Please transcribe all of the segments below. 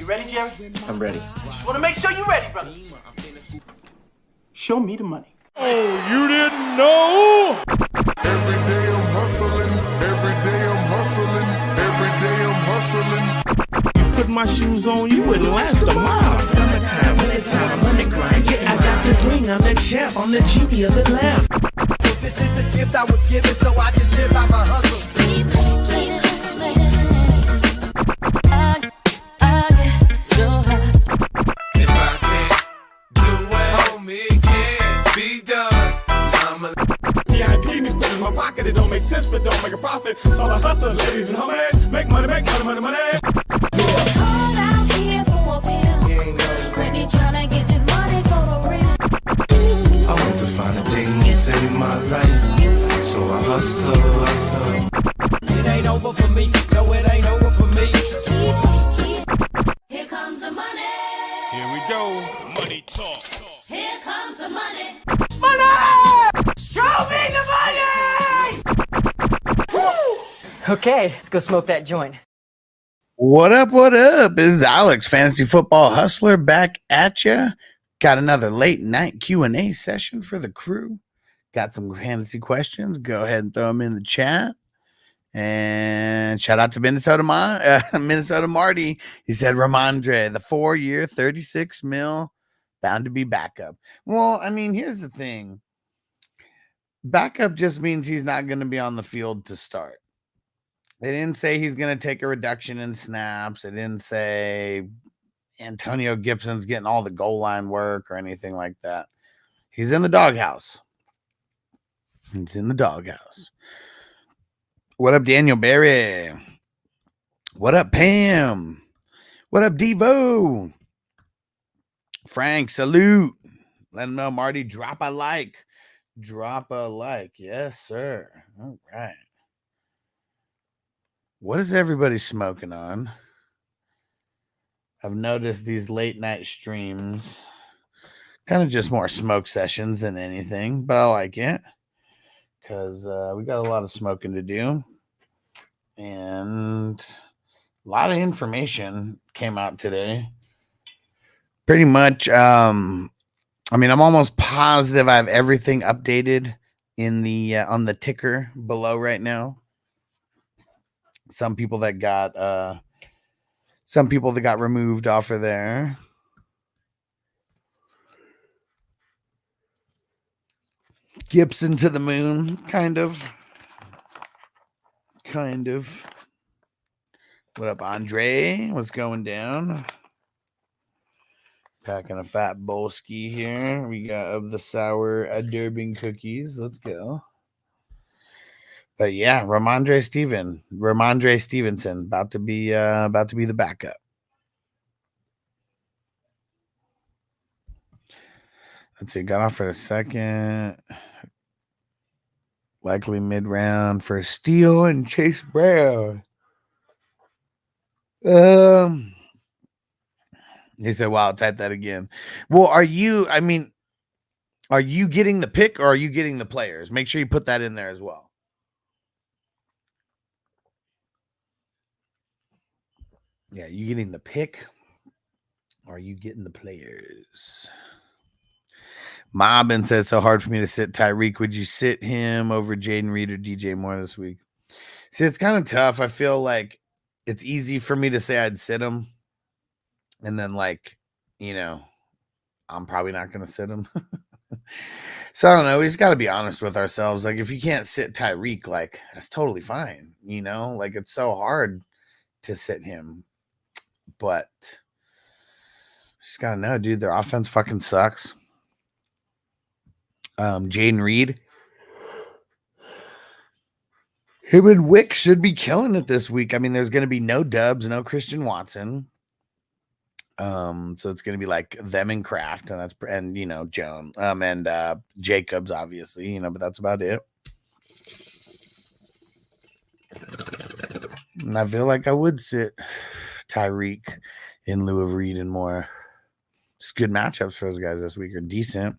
ready, Jerry? I'm ready. Just want to make sure you're ready, brother. Show me the money. Oh, you didn't know? Every day I'm hustling. Every day I'm hustling. Every day I'm hustling. Put my shoes on, you wouldn't last a mile. Summertime, wintertime, I'm on the grind. Yeah, I got the ring, I'm the champ, I'm the genie of the lamp. This is the gift I was given, so I just live by my hustle. If I can't do it, homie, it can't be done. VIP me put in my pocket, it don't make sense, but don't make a profit. So I hustle, ladies and homies, make money, money. Hold out here for a pill. Really tryna get this money for the real. I want to find a thing to save my life, so I hustle. It ain't over for me, no, it ain't over for me. Here comes the money. Here we go, money talk. Here comes the money. Show me the money! Okay, let's go smoke that joint. What up? What up? This is Alex, Fantasy Football Hustler, back at ya. Got another late night Q&A session for the crew. Got some fantasy questions. Go ahead and throw them in the chat. And shout out to Minnesota Marty. He said, Ramondre, the 4-year, 36 mil, bound to be backup. Well, I mean, here's the thing. Backup just means he's not going to be on the field to start. They didn't say he's going to take a reduction in snaps. They didn't say Antonio Gibson's getting all the goal line work or anything like that. He's in the doghouse. He's in the doghouse. What up, Daniel Berry? What up, Pam? What up, Devo? Frank, salute. Let him know, Marty, drop a like. Drop a like. Yes, sir. All right. What is everybody smoking on? I've noticed these late night streams, kind of just more smoke sessions than anything, but I like it because we got a lot of smoking to do, and a lot of information came out today. Pretty much, I mean, I'm almost positive I have everything updated in the on the ticker below right now. Some people that got removed off of there. Gibson to the moon, kind of. What up, Andre? What's going down? Packing a fat bolski here. We got of the sour Durban cookies. Let's go. But yeah, Ramondre Stevenson about to be the backup. Let's see, got off for a second. Likely mid-round for Steele and Chase Brown. He said, wow, type that again. Well, are you getting the pick or are you getting the players? Make sure you put that in there as well. Yeah, you getting the pick or are you getting the players? Mobbin says, so hard for me to sit Tyreek. Would you sit him over Jaden Reed or DJ Moore this week? See, it's kind of tough. I feel like it's easy for me to say I'd sit him. And then, I'm probably not going to sit him. So, I don't know. We just got to be honest with ourselves. Like, if you can't sit Tyreek, that's totally fine. It's so hard to sit him. But just got to know, dude, their offense fucking sucks. Jaden Reed. Him and Wick should be killing it this week. I mean, there's going to be no Dubs, no Christian Watson. So it's going to be like them and Kraft and Jones, and Jacobs, obviously, but that's about it. And I feel like I would sit Tyreek in lieu of Reed and Moore. It's good matchups for those guys this week are decent.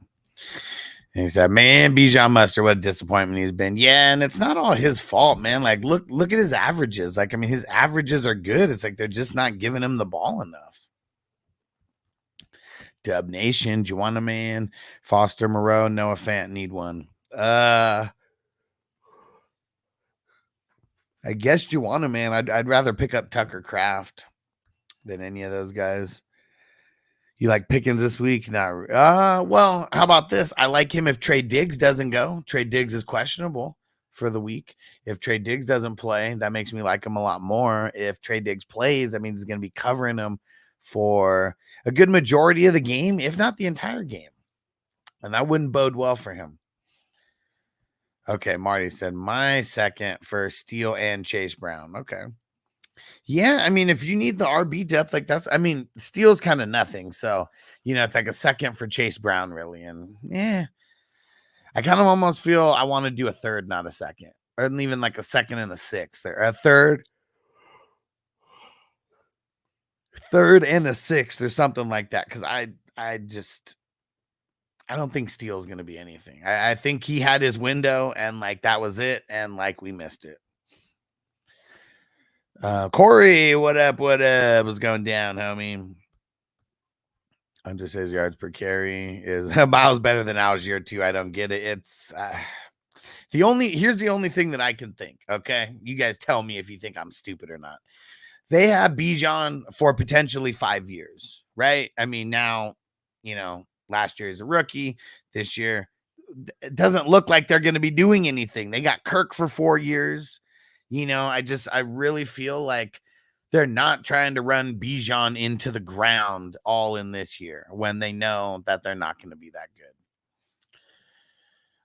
And he said, man, Bijan Mustard, what a disappointment he's been. Yeah, and it's not all his fault, man. Look at his averages. His averages are good. It's like they're just not giving him the ball enough. Dub Nation, Juana Man, Foster Moreau, Noah Fant need one. I guess Juana Man. I'd rather pick up Tucker Kraft than any of those guys. You like Pickens this week? No. Well, how about this? I like him if Trey Diggs doesn't go. Trey Diggs is questionable for the week. If Trey Diggs doesn't play, that makes me like him a lot more. If Trey Diggs plays, that means he's going to be covering him for a good majority of the game, if not the entire game. And that wouldn't bode well for him. Okay, Marty said my second for Steele and Chase Brown. Okay. Yeah, I mean, if you need the RB depth, like that's, I mean, Steele's kind of nothing. So, it's like a second for Chase Brown, really. And I kind of almost feel I want to do a third, not a second. Or even like a second and a sixth. Or a third and a sixth or something like that. Because I don't think Steele's going to be anything. I think he had his window and like that was it. And like we missed it. Corey, what up? What's going down, homie? Hunter says yards per carry is miles better than Algier too. I don't get it. It's here's the only thing that I can think. Okay, you guys tell me if you think I'm stupid or not. They have Bijan for potentially 5 years, right? I mean, now last year is a rookie. This year, it doesn't look like they're going to be doing anything. They got Kirk for 4 years. I really feel like they're not trying to run Bijan into the ground all in this year when they know that they're not going to be that good.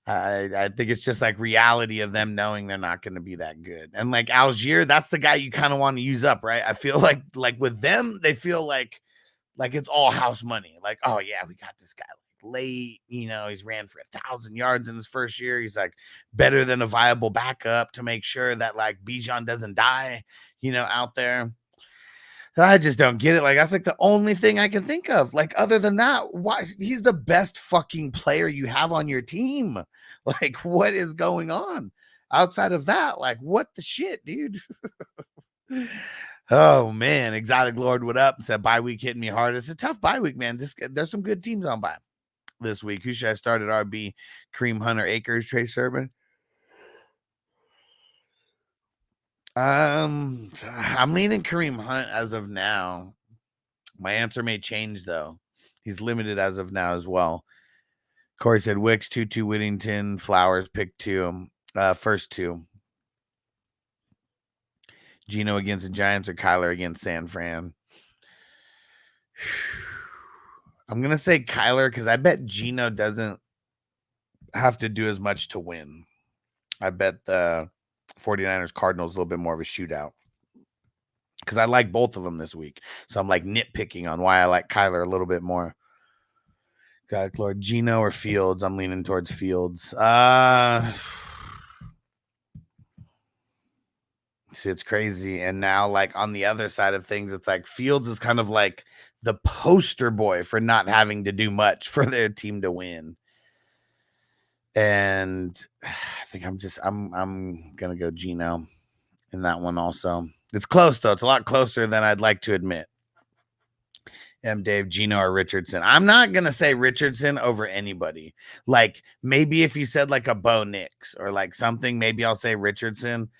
I think it's just like reality of them knowing they're not going to be that good. And like Algier, that's the guy you kind of want to use up, right? I feel like with them, they feel like it's all house money. Like, oh yeah, we got this guy late, he's ran for 1,000 yards in his first year. He's like better than a viable backup to make sure that like Bijan doesn't die, out there. I just don't get it. Like, that's like the only thing I can think of. Like, other than that, why he's the best fucking player you have on your team. Like, what is going on outside of that? Like, what the shit, dude? Oh man, Exotic Lord, what up? Said bye week hitting me hard. It's a tough bye week, man. There's some good teams on bye this week. Who should I start at RB? Kareem Hunter, Akers, Trey Sermon. I'm leaning Kareem Hunt as of now. My answer may change though. He's limited as of now as well. Corey said Wicks, 2-2 Whittington, Flowers, pick 2. First 2. Gino against the Giants or Kyler against San Fran. I'm going to say Kyler because I bet Gino doesn't have to do as much to win. I bet the 49ers Cardinals a little bit more of a shootout because I like both of them this week. So I'm like nitpicking on why I like Kyler a little bit more. Got Lord Gino or Fields. I'm leaning towards Fields. See, it's crazy. And now, like, on the other side of things, it's like Fields is kind of like the poster boy for not having to do much for their team to win. And I think I'm going to go Gino in that one also. It's close, though. It's a lot closer than I'd like to admit. Dave, Gino or Richardson. I'm not going to say Richardson over anybody. Like, maybe if you said like a Bo Nix or like something, maybe I'll say Richardson.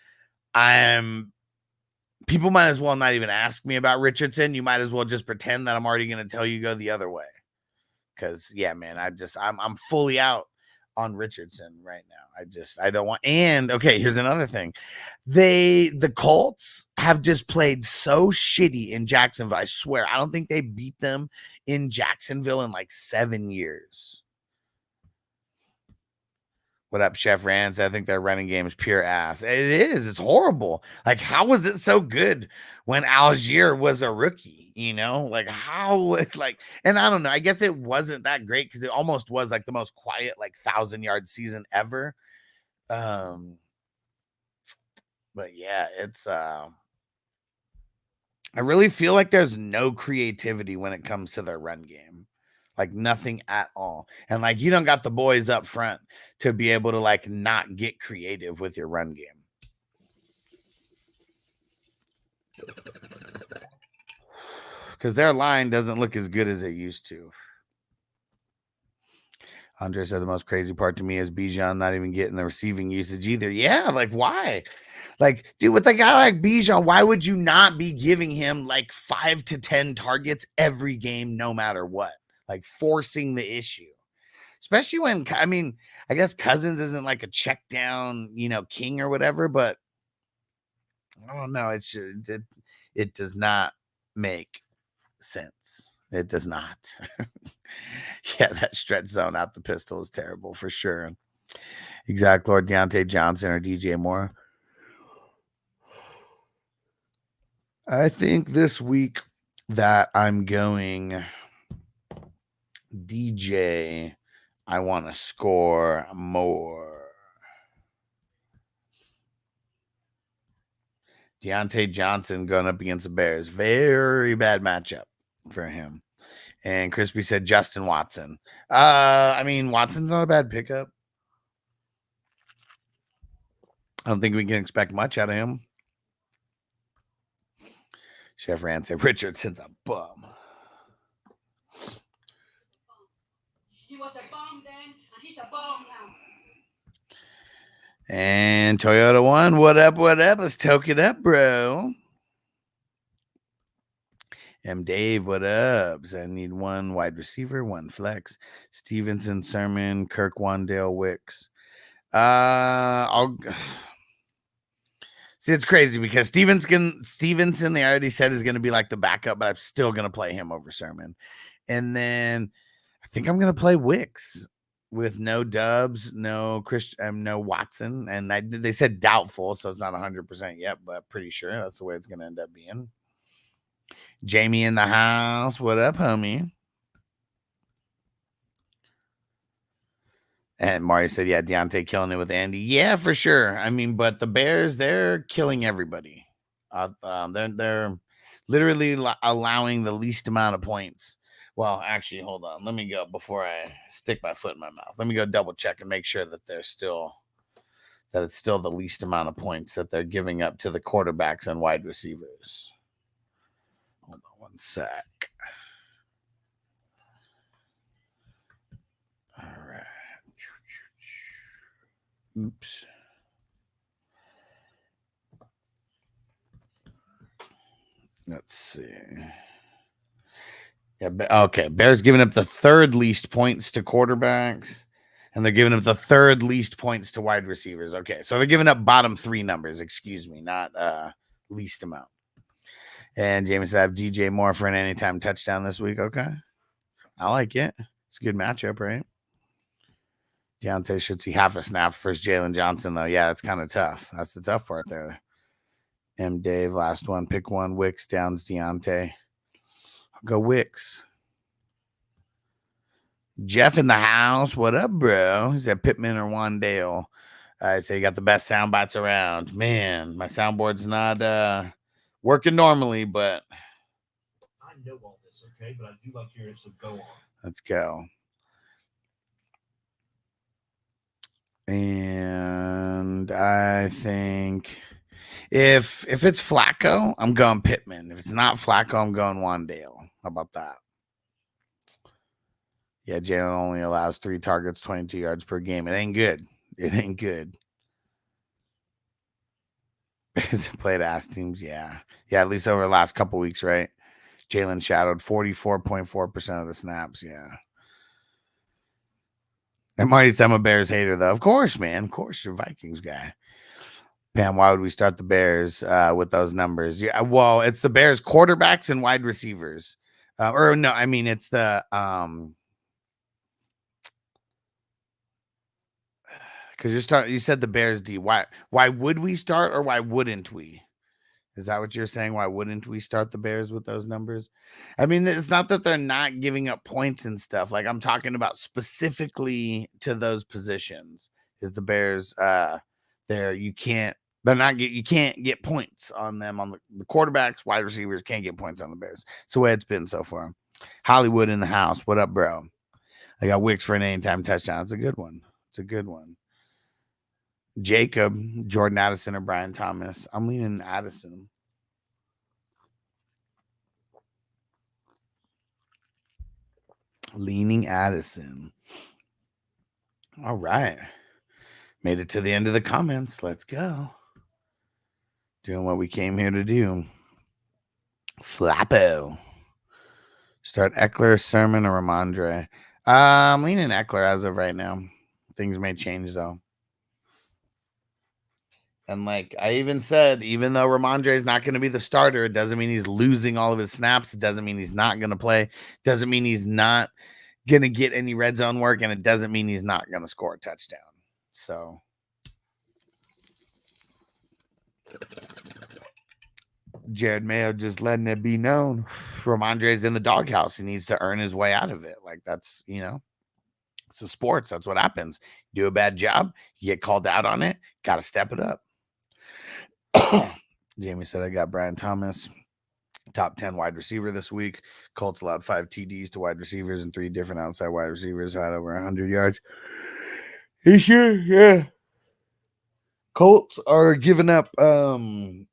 People might as well not even ask me about Richardson. You might as well just pretend that I'm already going to tell you go the other way. Cause yeah, man, I'm fully out on Richardson right now. I don't want, and okay, here's another thing. The Colts have just played so shitty in Jacksonville. I swear, I don't think they beat them in Jacksonville in like 7 years. What up, Chef Rance? I think their running game is pure ass. It is. It's horrible. Like, how was it so good when Algier was a rookie? Like how? Like, and I don't know. I guess it wasn't that great because it almost was like the most quiet, like 1,000-yard season ever. But yeah, it's. I really feel like there's no creativity when it comes to their run game. Like nothing at all. And like you don't got the boys up front to be able to like not get creative with your run game. Because their line doesn't look as good as it used to. Andre said the most crazy part to me is Bijan not even getting the receiving usage either. Yeah, like why? Like, dude, with a guy like Bijan, why would you not be giving him like 5 to 10 targets every game, no matter what? Like forcing the issue. Especially when, I mean, I guess Cousins isn't like a check down, king or whatever, but I don't know. It does not make sense. It does not. Yeah, that stretch zone out the pistol is terrible for sure. Exact Lord Deontay Johnson or DJ Moore. I think this week that I'm going DJ, I want to score more. Deontay Johnson going up against the Bears. Very bad matchup for him. And Crispy said Justin Watson. I mean, Watson's not a bad pickup. I don't think we can expect much out of him. Chef Rand said Richardson's a bum. He was a bum then, and he's a bum now. And Toyota One, what up? What up? Let's toke it up, bro. M. Dave, what up? I need one wide receiver, one flex. Stevenson, Sermon, Kirk, Wandale, Wicks. I'll see. It's crazy because Stevenson, they already said is going to be like the backup, but I'm still going to play him over Sermon. And then I think I'm going to play Wicks with no Dubs, no Watson, and they said doubtful, so it's not 100% yet, but pretty sure that's the way it's going to end up being. Jamie in the house. What up, homie? And Mario said, yeah, Deontay killing it with Andy. Yeah, for sure. I mean, but the Bears, they're killing everybody. They're literally allowing the least amount of points. Well, actually, hold on. Let me go before I stick my foot in my mouth. Let me go double check and make sure that it's still the least amount of points that they're giving up to the quarterbacks and wide receivers. Hold on one sec. All right. Oops. Let's see. Yeah, okay. Bears giving up the third least points to quarterbacks, and they're giving up the third least points to wide receivers. Okay, so they're giving up bottom three numbers, excuse me, not least amount. And James, I have DJ Moore for an anytime touchdown this week. Okay. I like it. It's a good matchup, right? Deontay should see half a snap versus Jalen Johnson, though. Yeah, that's kind of tough. That's the tough part there. M. Dave, last one. Pick one. Wicks, Downs, Deontay. I'll go Wicks. Jeff in the house. What up, bro? He said Pittman or Wandale. I say you got the best sound bites around. Man, my soundboard's not working normally, but I know all this, okay? But I do like hearing it, so go on. Let's go. And I think if it's Flacco, I'm going Pittman. If it's not Flacco, I'm going Wandale. How about that? Yeah, Jalen only allows 3 targets, 22 yards per game. It ain't good. It ain't good. Played ass teams, yeah. Yeah, at least over the last couple weeks, right? Jalen shadowed 44.4% of the snaps, yeah. And Marty said I'm a Bears hater, though. Of course, man. Of course, you're a Vikings guy. Pam, why would we start the Bears with those numbers? Yeah, well, it's the Bears quarterbacks and wide receivers. Or no, I mean it's the because you said the Bears D. Why would we start or why wouldn't we? Is that what you're saying? Why wouldn't we start the Bears with those numbers? I mean, it's not that they're not giving up points and stuff. Like I'm talking about specifically to those positions. Is the Bears you can't get points on them on the quarterbacks, wide receivers can't get points on the Bears. It's the way it's been so far. Hollywood in the house. What up, bro? I got Wicks for an anytime touchdown. It's a good one. It's a good one. Jacob, Jordan Addison, or Brian Thomas. I'm leaning Addison. Leaning Addison. All right. Made it to the end of the comments. Let's go. Doing what we came here to do. Flappo. Start Eckler, Sermon, or Ramondre. I'm leaning Eckler as of right now. Things may change though. And like I even said, even though Ramondre is not going to be the starter, it doesn't mean he's losing all of his snaps. It doesn't mean he's not going to play. Doesn't mean he's not going to get any red zone work. And it doesn't mean he's not going to score a touchdown. So Jared Mayo just letting it be known. Ramondre's in the doghouse. He needs to earn his way out of it. Like that's, it's a sports. That's what happens. You do a bad job, you get called out on it. Got to step it up. Jamie said I got Brian Thomas, top 10 wide receiver this week. Colts allowed 5 TDs to wide receivers and 3 different outside wide receivers had over 100 yards. Yeah. Colts are giving up, kind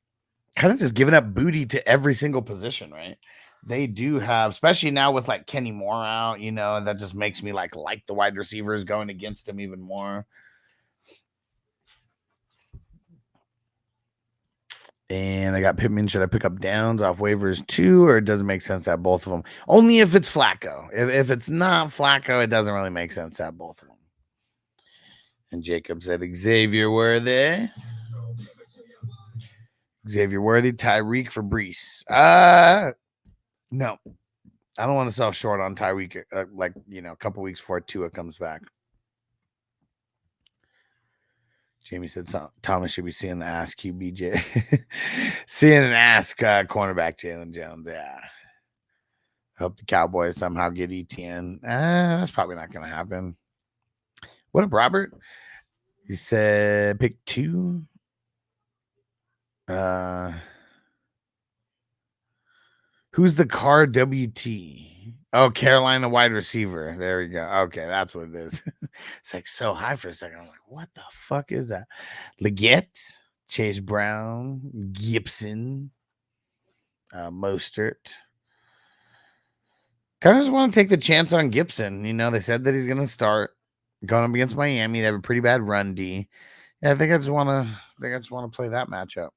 of just giving up booty to every single position, right? They do have, especially now with like Kenny Moore out, that just makes me like the wide receivers going against him even more. And I got Pittman. Should I pick up Downs off waivers too, or it doesn't make sense to have both of them? Only if it's Flacco. If it's not Flacco, it doesn't really make sense to have both of them. And Jacob said Xavier Worthy. Tyreek for Brees. No. I don't want to sell short on Tyreek a couple weeks before Tua comes back. Jamie said Thomas should be seeing the ass QBJ. Seeing an ass cornerback Jalen Jones. Yeah. Hope the Cowboys somehow get ETN. That's probably not going to happen. What up, Robert? He said pick 2. Who's the car WT? Oh, Carolina wide receiver. There we go. Okay, that's what it is. It's like so high for a second. I'm like, what the fuck is that? Leggett, Chase Brown, Gibson, Mostert. Kind of just want to take the chance on Gibson. They said that he's going to start going up against Miami. They have a pretty bad run D. Yeah, I think I just want to play that matchup.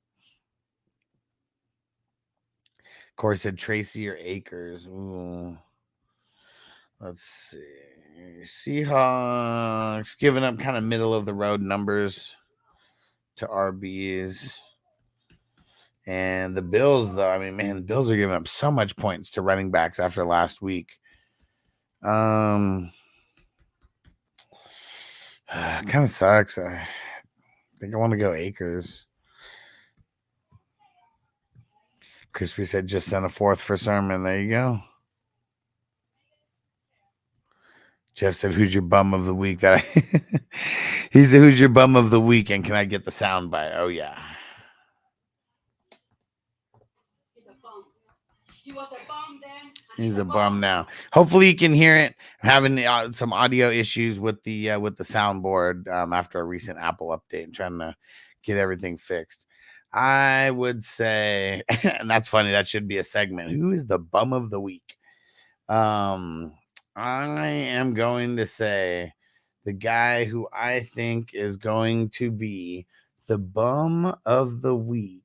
Corey said Tracy or Akers. Ooh. Let's see. Seahawks giving up kind of middle of the road numbers to RBs. And the Bills, though, the Bills are giving up so much points to running backs after last week. Kind of sucks. I think I want to go Akers. Crispy said just send a 4th for Sermon. There you go. Jeff said, who's your bum of the week? He said, who's your bum of the week? And can I get the sound bite? Oh, yeah. He's a bum. He was a bum then. He's a bum now. Hopefully you can hear it. I'm having some audio issues with the soundboard after a recent Apple update and trying to get everything fixed. I would say, and that's funny, that should be a segment. Who is the bum of the week? I am going to say the guy who I think is going to be the bum of the week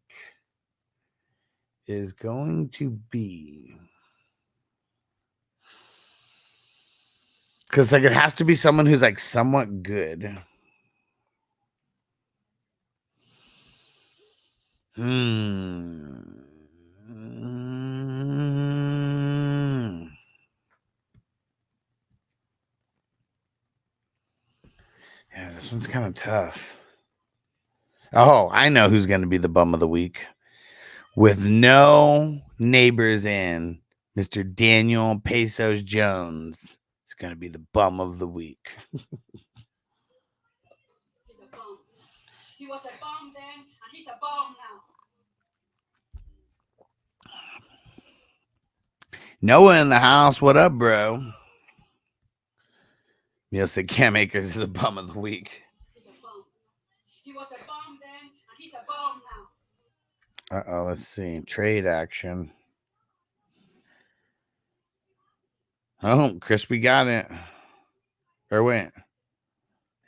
is going to be, because it has to be someone who's somewhat good. Yeah, this one's kind of tough. Oh, I know who's going to be the bum of the week. With no neighbors in, Mr. Daniel Pesos Jones is going to be the bum of the week. He's a bum. He was a bum then, and he's a bum now. Noah in the house. What up, bro? Said Cam Akers is the bum of the week. He's a bum. He was a bum then, and he's a bum now. Uh-oh, let's see. Trade action. Oh, Crispy got it. Or wait.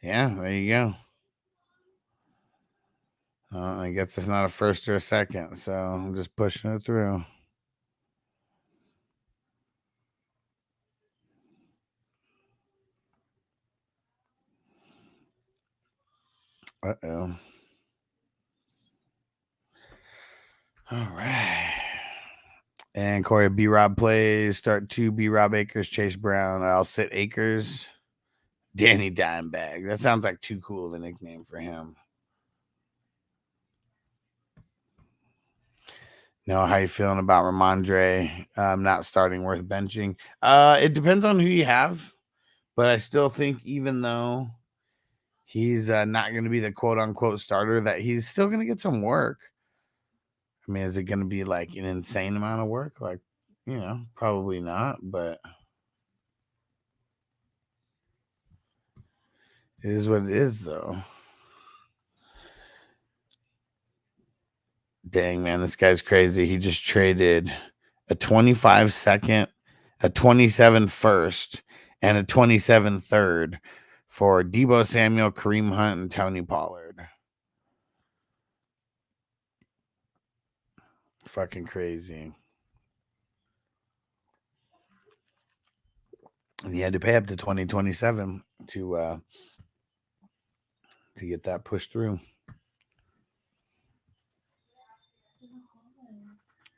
Yeah, there you go. I guess it's not a first or a second, so I'm just pushing it through. Uh-oh. All right. And Corey, B-Rob plays. Start 2, B-Rob Akers, Chase Brown. I'll sit Akers. Danny Dimebag. That sounds like too cool of a nickname for him. No, how you feeling about Ramondre not starting, worth benching? It depends on who you have, but I still think even though he's not going to be the quote-unquote starter, that he's still going to get some work. I mean, is it going to be like an insane amount of work? Like, probably not, but it is what it is, though. Dang, man, this guy's crazy. He just traded a 25 second, a 27 first, and a 27 third for Deebo Samuel, Kareem Hunt, and Tony Pollard. Fucking crazy. And he had to pay up to 2027 to get that pushed through.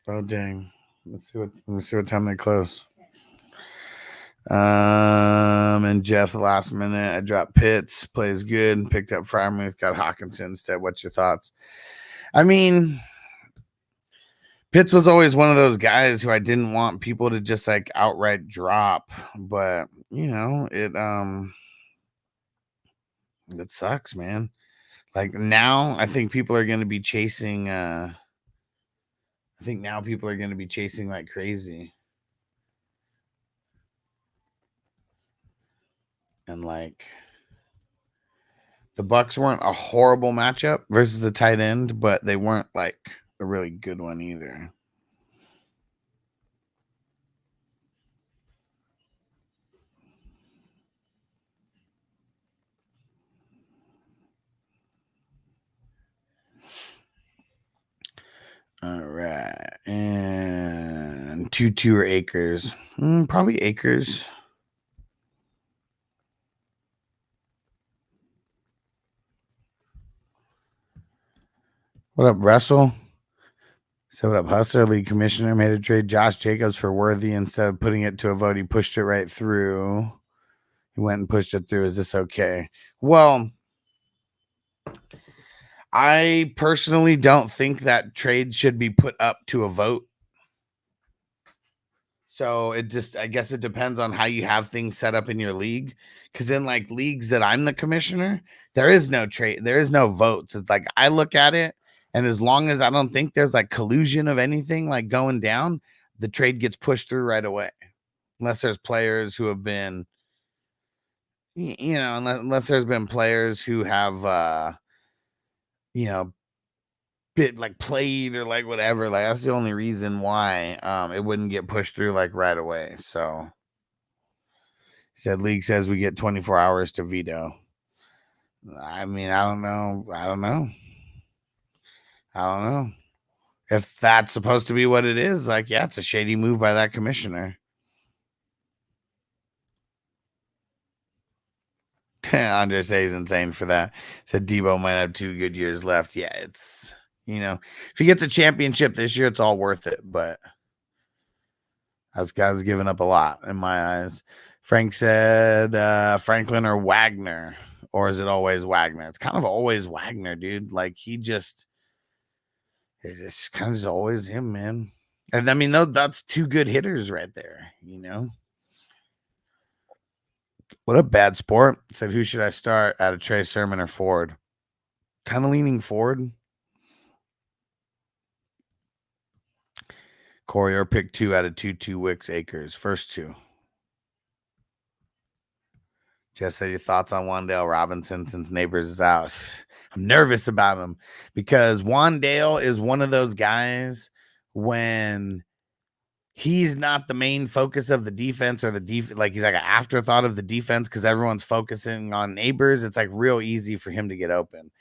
Oh dang! Let me see what time they close. And Jeff, the last minute, I dropped Pitts, plays good, picked up Freiermuth, got Hawkinson instead. What's your thoughts? I mean, Pitts was always one of those guys who I didn't want people to just like outright drop, but it sucks, man. Like now, I think people are going to be chasing. I think now people are going to be chasing like crazy. And like the Bucks weren't a horrible matchup versus the tight end, but they weren't like a really good one either. All right. And 2 or Akers. Probably Akers. What up, Russell? So what up, Hustler? League commissioner made a trade Josh Jacobs for Worthy instead of putting it to a vote. He pushed it right through. He went and pushed it through. Is this okay? Well, I personally don't think that trade should be put up to a vote. So I guess it depends on how you have things set up in your league. Because in like leagues that I'm the commissioner, there is no trade. There is no votes. It's like I look at it, and as long as I don't think there's like collusion of anything like going down, the trade gets pushed through right away. Unless there's players who have been, unless there's been players who have, bit like played or like whatever. Like that's the only reason why it wouldn't get pushed through like right away. So he said league says we get 24 hours to veto. I mean, I don't know if that's supposed to be what it is. Like, yeah, it's a shady move by that commissioner. Andre says insane for that. Said Deebo might have 2 good years left. Yeah, it's if he gets a championship this year, it's all worth it. But this guy's given up a lot in my eyes. Frank said Franklin or Wagner, or is it always Wagner? It's kind of always Wagner, dude. Like it's kind of just always him, man. And I mean, that's 2 good hitters right there. What a bad sport. Said who should I start out of Trey Sermon or Ford? Kind of leaning Ford. Corey, or pick 2 out of 2 Wicks Akers. First 2. Just said your thoughts on Wan'Dale Robinson since Neighbors is out. I'm nervous about him because Wan'Dale is one of those guys when he's not the main focus of the defense, or like he's like an afterthought of the defense because everyone's focusing on Neighbors. It's like real easy for him to get open.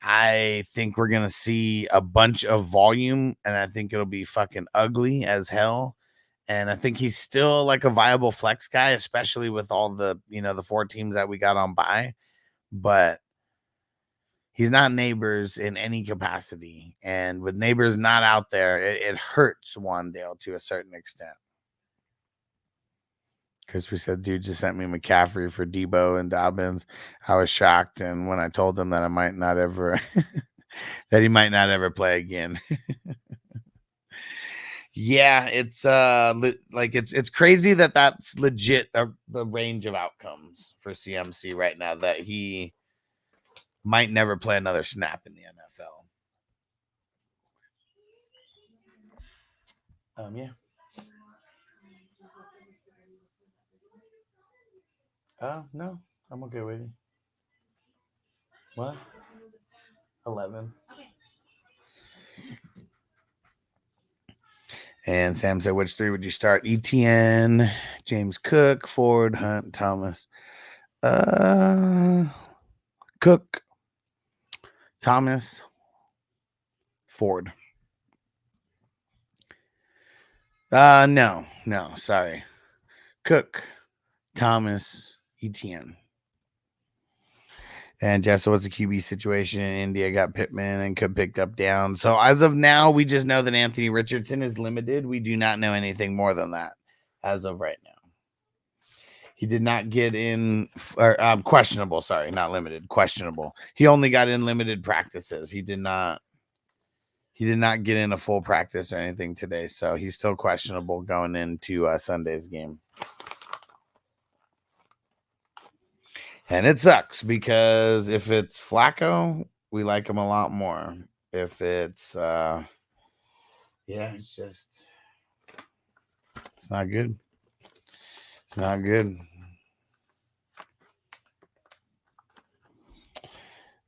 I think we're going to see a bunch of volume, and I think it'll be fucking ugly as hell. And I think he's still like a viable flex guy, especially with all the, the 4 teams that we got on bye. But he's not Neighbors in any capacity. And with Neighbors not out there, it hurts Wandale to a certain extent. Because we said, dude just sent me McCaffrey for Debo and Dobbins. I was shocked. And when I told him that I might not ever, that he might not ever play again. Yeah, it's it's crazy that that's legit the range of outcomes for CMC right now, that he might never play another snap in the NFL. Yeah. No, I'm okay waiting. What? 11. And Sam said, which 3 would you start? ETN, James Cook, Ford, Hunt, Thomas. Cook, Thomas, Ford. No, sorry. Cook, Thomas, ETN. And Jeff, so what's the QB situation in India? Got Pittman and Cook picked up down. So as of now, we just know that Anthony Richardson is limited. We do not know anything more than that as of right now. He did not get in, or questionable. Sorry, not limited, questionable. He only got in limited practices. He did not get in a full practice or anything today. So he's still questionable going into Sunday's game. And it sucks because if it's Flacco, we like him a lot more. If it's, it's not good. It's not good.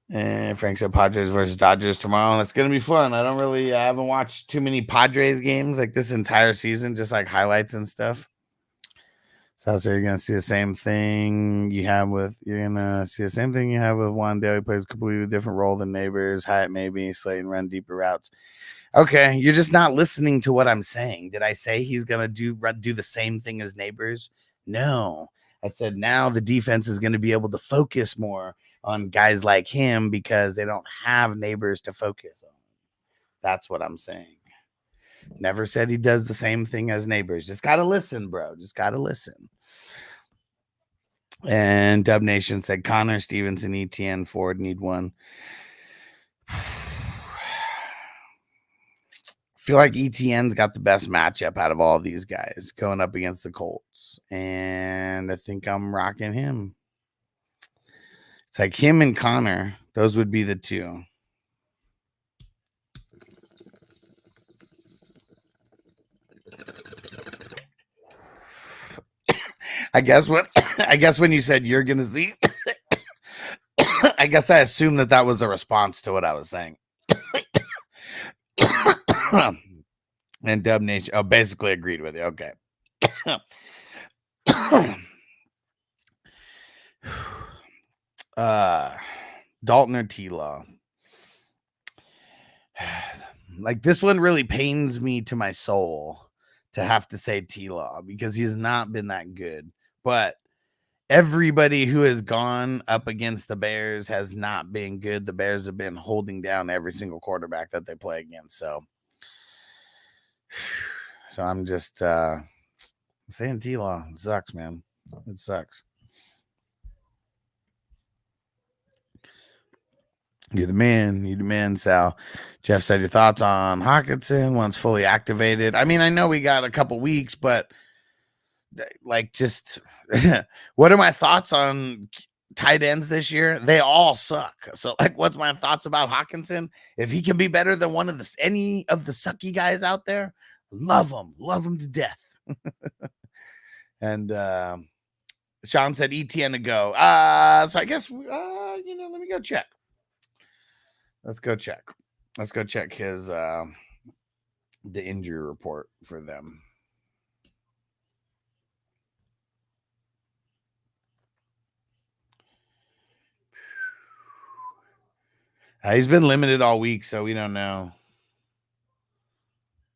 And Frank said Padres versus Dodgers tomorrow. That's going to be fun. I haven't watched too many Padres games like this entire season, just like highlights and stuff. So you're gonna see the same thing you have with Wandale. He plays a completely different role than Neighbors. Hyatt maybe, Slayton run deeper routes. Okay, you're just not listening to what I'm saying. Did I say he's gonna do the same thing as Neighbors? No, I said now the defense is gonna be able to focus more on guys like him because they don't have Neighbors to focus on. That's what I'm saying. Never said he does the same thing as Neighbors. Just got to listen, bro. Just got to listen. And Dub Nation said Connor, Stevenson, ETN, Ford need one. Feel like ETN's got the best matchup out of all these guys going up against the Colts. And I think I'm rocking him. It's like him and Connor. Those would be the 2. I guess when you said you're gonna see, I guess I assumed that was a response to what I was saying. And Dub Nation basically agreed with you. Okay. Dalton or T-Law. Like this one really pains me to my soul to have to say T-Law because he's not been that good. But everybody who has gone up against the Bears has not been good. The Bears have been holding down every single quarterback that they play against. So I'm just saying T-Law. It sucks, man. It sucks. You're the man, Sal. Jeff said your thoughts on Hawkinson once fully activated. I mean, I know we got a couple weeks, but like just what are my thoughts on tight ends this year? They all suck. So like what's my thoughts about Hawkinson? If he can be better than any of the sucky guys out there, love him to death. And Sean said ETN to go. So I guess let me go check. Let's go check his the injury report for them. He's been limited all week, so we don't know.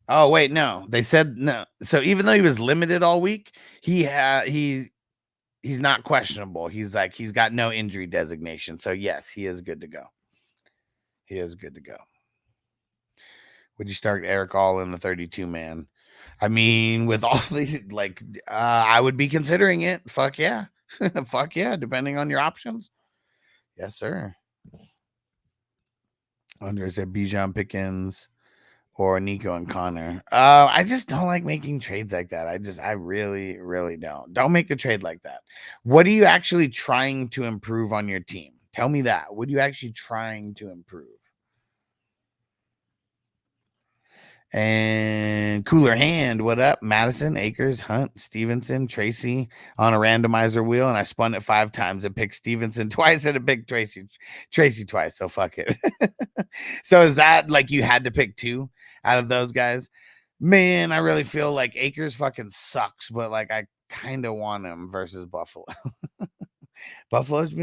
Oh, wait, no. They said no. So even though he was limited all week, he's not questionable. He's got no injury designation. So yes, he is good to go. He is good to go. Would you start Eric All in the 32-man? I mean, with all the I would be considering it. Fuck yeah. Fuck yeah, depending on your options. Yes, sir. Andre said Bijan Pickens or Nico and Connor. I just don't like making trades like that. I really, really don't. Don't make the trade like that. What are you actually trying to improve on your team? Tell me that. What are you actually trying to improve? And Cooler Hand, what up? Madison, Akers, Hunt, Stevenson, Tracy on a randomizer wheel, and I spun it 5 times. It picked Stevenson twice and it picked Tracy twice. So fuck it. So is that like you had to pick 2 out of those guys? Man, I really feel like Akers fucking sucks, but like I kind of want him versus Buffalo. Buffalo's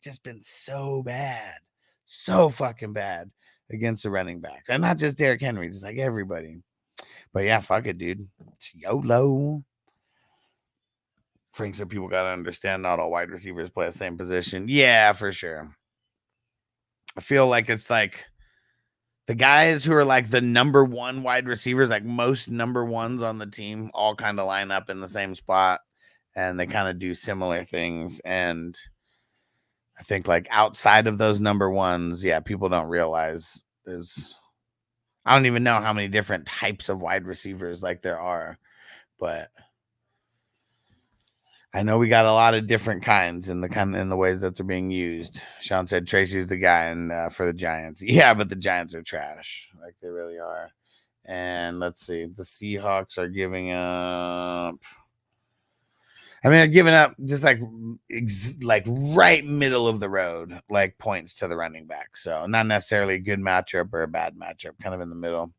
just been so bad, so fucking bad against the running backs, and not just Derrick Henry, just like everybody. But yeah, fuck it, dude. It's YOLO. Frank said people got to understand not all wide receivers play the same position. Yeah, for sure. I feel like it's like the guys who are like the number 1 wide receivers, like most number 1s on the team, all kind of line up in the same spot, and they kind of do similar things. And I think like outside of those number 1s, yeah, people don't realize I don't even know how many different types of wide receivers like there are, but I know we got a lot of different kinds in the ways that they're being used. Sean said Tracy's the guy and for the Giants. Yeah, but the Giants are trash. Like they really are. And let's see. The Seahawks are giving up. I mean, they're giving up just like right middle of the road, like points to the running back. So not necessarily a good matchup or a bad matchup, kind of in the middle.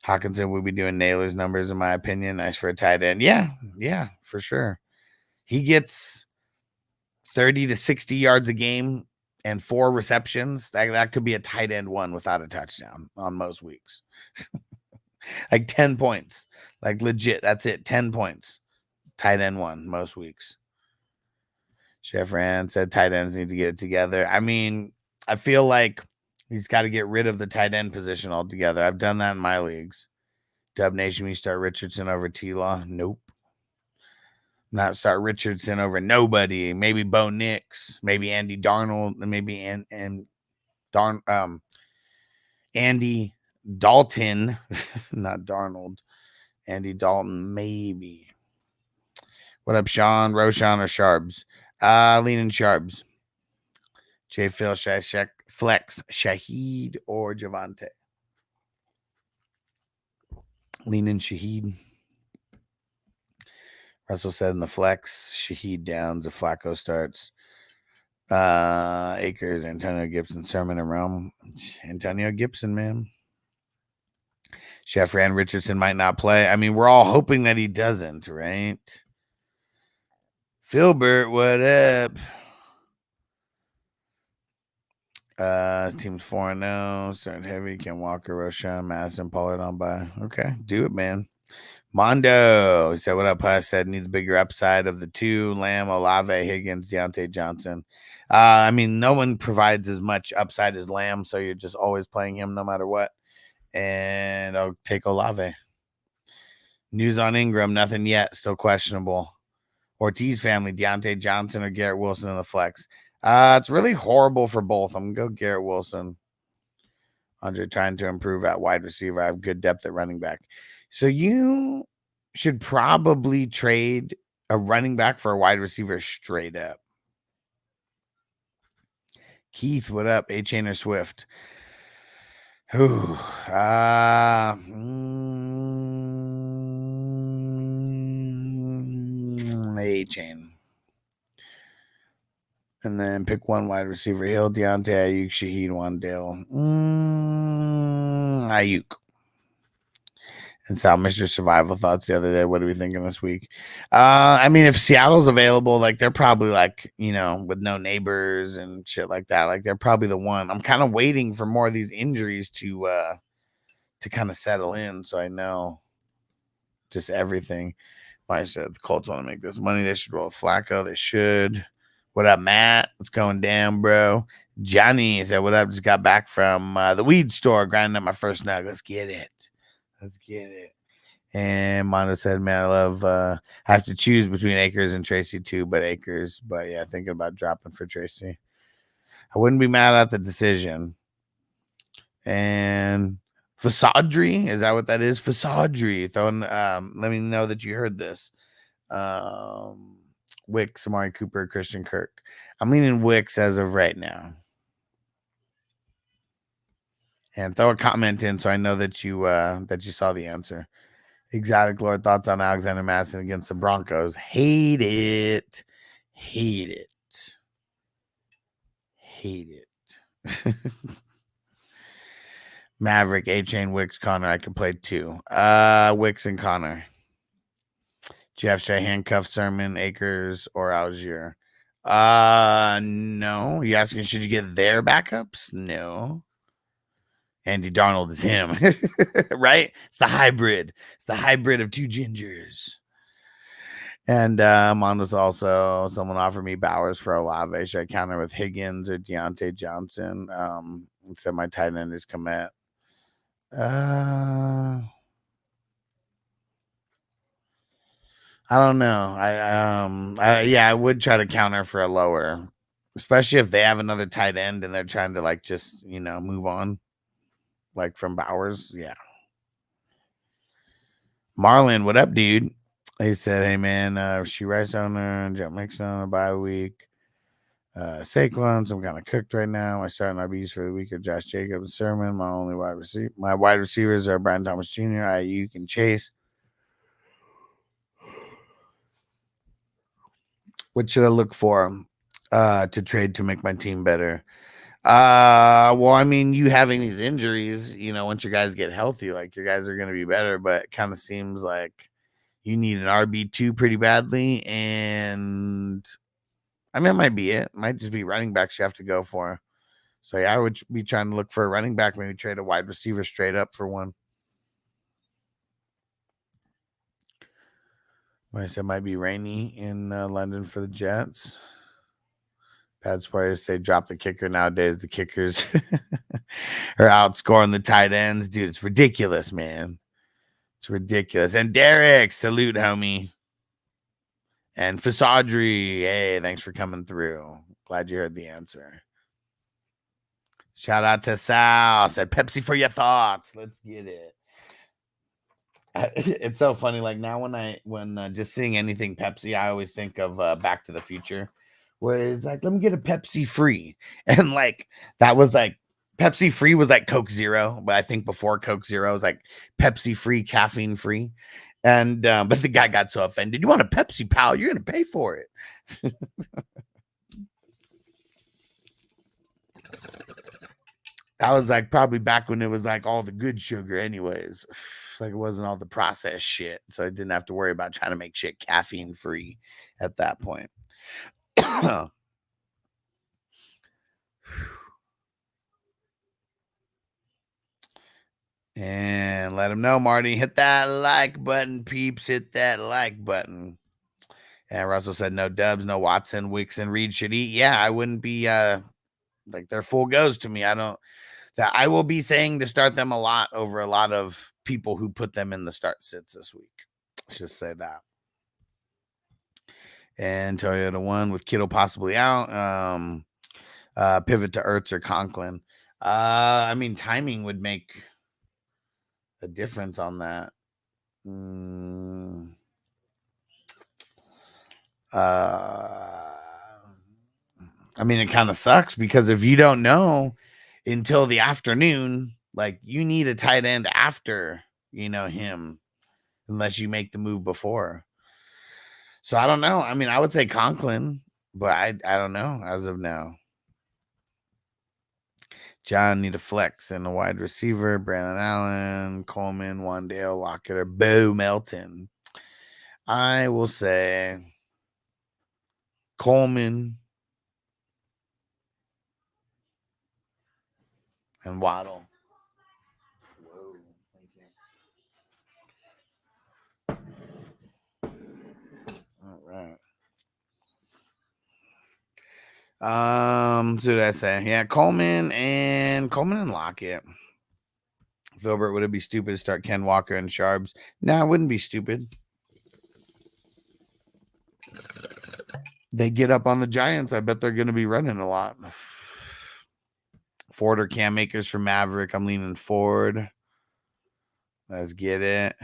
Hawkinson would be doing Naylor's numbers, in my opinion. Nice for a tight end. Yeah, for sure. He gets 30 to 60 yards a game and 4 receptions. That could be a tight end 1 without a touchdown on most weeks. Like 10 points. Like legit. That's it. 10 points. Tight end 1 most weeks. Chef Rand said tight ends need to get it together. I mean, I feel like he's got to get rid of the tight end position altogether. I've done that in my leagues. Dub Nation, we start Richardson over T-Law. Nope. Not start Richardson over nobody. Maybe Bo Nix. Maybe Andy Darnold. And maybe Andy Dalton. Not Darnold. Andy Dalton, maybe. What up, Sean? Roshan or Sharps? Leaning Sharps. J. Phil, Flex, Shaheed, or Javante? Leaning Shaheed. Russell said in the flex, Shaheed downs if Flacco starts. Akers, Antonio Gibson, Sermon, and Realm. Antonio Gibson, man. Chef Rand Richardson might not play. I mean, we're all hoping that he doesn't, right? Philbert, what up? His team's 4-0. Starting heavy. Ken Walker, Roshan, Madison, Pollard on by. Okay, do it, man. Mondo, he said, what up, Huss? Said, need the bigger upside of the 2. Lamb, Olave, Higgins, Deontay Johnson. I mean, no one provides as much upside as Lamb, so you're just always playing him no matter what. And I'll take Olave. News on Ingram, nothing yet. Still questionable. Ortiz family, Deontay Johnson or Garrett Wilson in the flex. It's really horrible for both. I'm going to go Garrett Wilson. Andre trying to improve at wide receiver. I have good depth at running back. So you should probably trade a running back for a wide receiver straight up. Keith, what up? A-Chain or Swift? Who? A-Chain. And then pick one wide receiver. Hill, Deontay, Ayuk, Shaheed, Wandale. Ayuk. And Sal, Mr. Survival thoughts the other day. What are we thinking this week? I mean, if Seattle's available, like they're probably like, you know, with no neighbors and shit like that. Like they're probably the one. I'm kind of waiting for more of these injuries to kind of settle in, so I know just everything. I said the Colts want to make this money. They should roll Flacco. They should. What up, Matt? What's going down, bro? Johnny said, what up? Just got back from the weed store, grinding up my first nug. Let's get it. Let's get it. And Mondo said, man, I love, I have to choose between Akers and Tracy too, but Akers. But yeah, thinking about dropping for Tracy. I wouldn't be mad at the decision. And Fasadri, is that what that is? Fasadri. Throwing, let me know that you heard this. Wicks, Amari Cooper, Christian Kirk. I'm leaning Wicks as of right now. And throw a comment in so I know that you saw the answer. Exotic Lord, thoughts on Alexander Madison against the Broncos? Hate it. Hate it. Hate it. Maverick, A-Chain, Wicks, Connor. I could play two. Wicks and Connor. Jeff, should I handcuff Sermon, Akers, or Algier? No. You asking should you get their backups? No. Andy Darnold is him. Right? It's the hybrid. It's the hybrid of two gingers. And Mondo's also, someone offered me Bowers for Olave. Should I counter with Higgins or Deontay Johnson? Said my tight end is Komet. I don't know. I would try to counter for a lower, especially if they have another tight end and they're trying to like just, you know, move on like from Bowers. Yeah. Marlon, what up, dude? He said, hey man, she rice owner, Joe Mixon on a bye week. Saquon, I'm kind of cooked right now. My starting RBs for the week are Josh Jacobs, Sermon. My wide receivers are Brian Thomas Jr., Ayuk, and Chase. What should I look for to trade to make my team better? Well, I mean, you having these injuries, you know, once your guys get healthy, like your guys are going to be better, but it kind of seems like you need an RB2 pretty badly. And I mean, it might be it. Might just be running backs you have to go for. So yeah, I would be trying to look for a running back, maybe trade a wide receiver straight up for one. I said might be rainy in London for the Jets. Bad players say drop the kicker. Nowadays, the kickers are outscoring the tight ends. Dude, it's ridiculous, man. It's ridiculous. And Derek, salute, homie. And Fasadri, hey, thanks for coming through. Glad you heard the answer. Shout out to Sal. Said Pepsi for your thoughts. Let's get it. It's so funny. Like now when just seeing anything Pepsi, I always think of Back to the Future, where it's like, let me get a Pepsi free. And like, that was like, Pepsi free was like Coke Zero. But I think before Coke Zero was like Pepsi free, caffeine free. And, but the guy got so offended. You want a Pepsi, pal? You're going to pay for it. That was like probably back when it was like all the good sugar anyways. Like it wasn't all the processed shit. So I didn't have to worry about trying to make shit caffeine free at that point. And let him know, Marty. Hit that like button, peeps. Hit that like button. And Russell said, no Dubs, no Watson, Wicks, and Reed should eat. Yeah, I wouldn't be like they're full goes to me. I will be saying to start them a lot over a lot of people who put them in the start sits this week. Let's just say that. And Toyota 1 with Kittle possibly out. Pivot to Ertz or Conklin. I mean, timing would make a difference on that. I mean, it kind of sucks because if you don't know until the afternoon, like you need a tight end after, you know, him, unless you make the move before. So I don't know. I mean, I would say Conklin, but I don't know as of now. John need a flex and a wide receiver. Brandon Allen, Coleman, Wandale, Lockett, or Bo Melton. I will say Coleman and Waddle. Whoa, thank you. All right. So did I say? Yeah, Coleman and Lockett. Filbert, would it be stupid to start Ken Walker and Sharps? No, it wouldn't be stupid. They get up on the Giants. I bet they're going to be running a lot. Ford or Cam Akers for Maverick. I'm leaning Ford. Let's get it.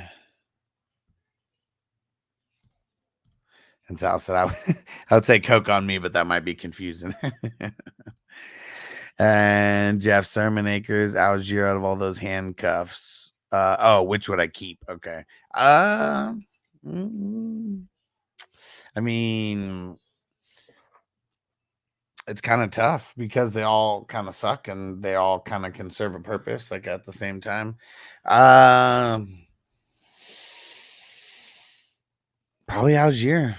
And Sal said I would say Coke on me, but that might be confusing. And Jeff Sermon Akers, Algier out of all those handcuffs. Which would I keep? Okay. I mean, it's kind of tough because they all kind of suck and they all kind of can serve a purpose, like at the same time. Probably Algier.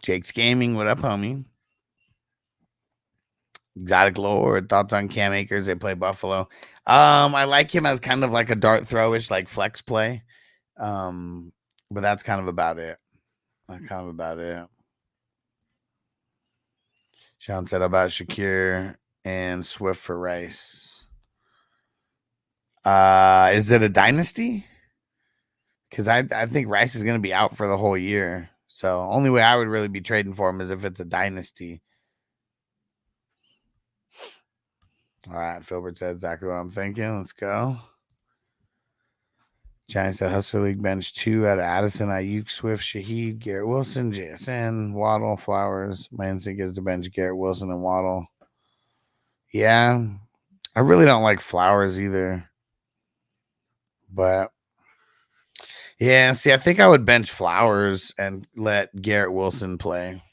Jake's Gaming, what up, homie? Exotic Lord, thoughts on Cam Akers? They play Buffalo. I like him as kind of like a dart throwish, like flex play. But that's kind of about it. Sean said about Shakir and Swift for Rice. Is it a dynasty? Because I think Rice is going to be out for the whole year. So only way I would really be trading for him is if it's a dynasty. All right, Filbert said exactly what I'm thinking. Let's go. Giants at Hustler League bench 2 out of Addison, Ayuk, Swift, Shaheed, Garrett Wilson, JSN, Waddle, Flowers. My instinct is to bench Garrett Wilson and Waddle. Yeah, I really don't like Flowers either. But, yeah, see, I think I would bench Flowers and let Garrett Wilson play.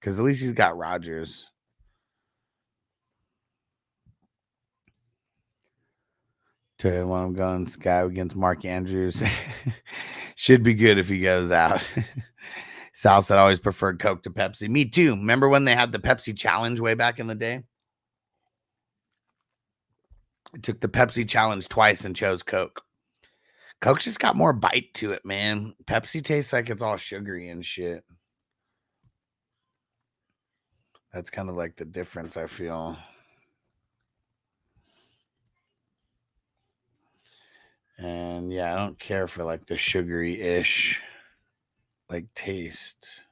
Because at least he's got Rodgers. To one of guns, guy against Mark Andrews. Should be good if he goes out. Sal said, I always preferred Coke to Pepsi. Me too. Remember when they had the Pepsi challenge way back in the day? I took the Pepsi challenge twice and chose Coke. Coke's just got more bite to it, man. Pepsi tastes like it's all sugary and shit. That's kind of like the difference, I feel. And yeah, I don't care for like the sugary-ish like taste.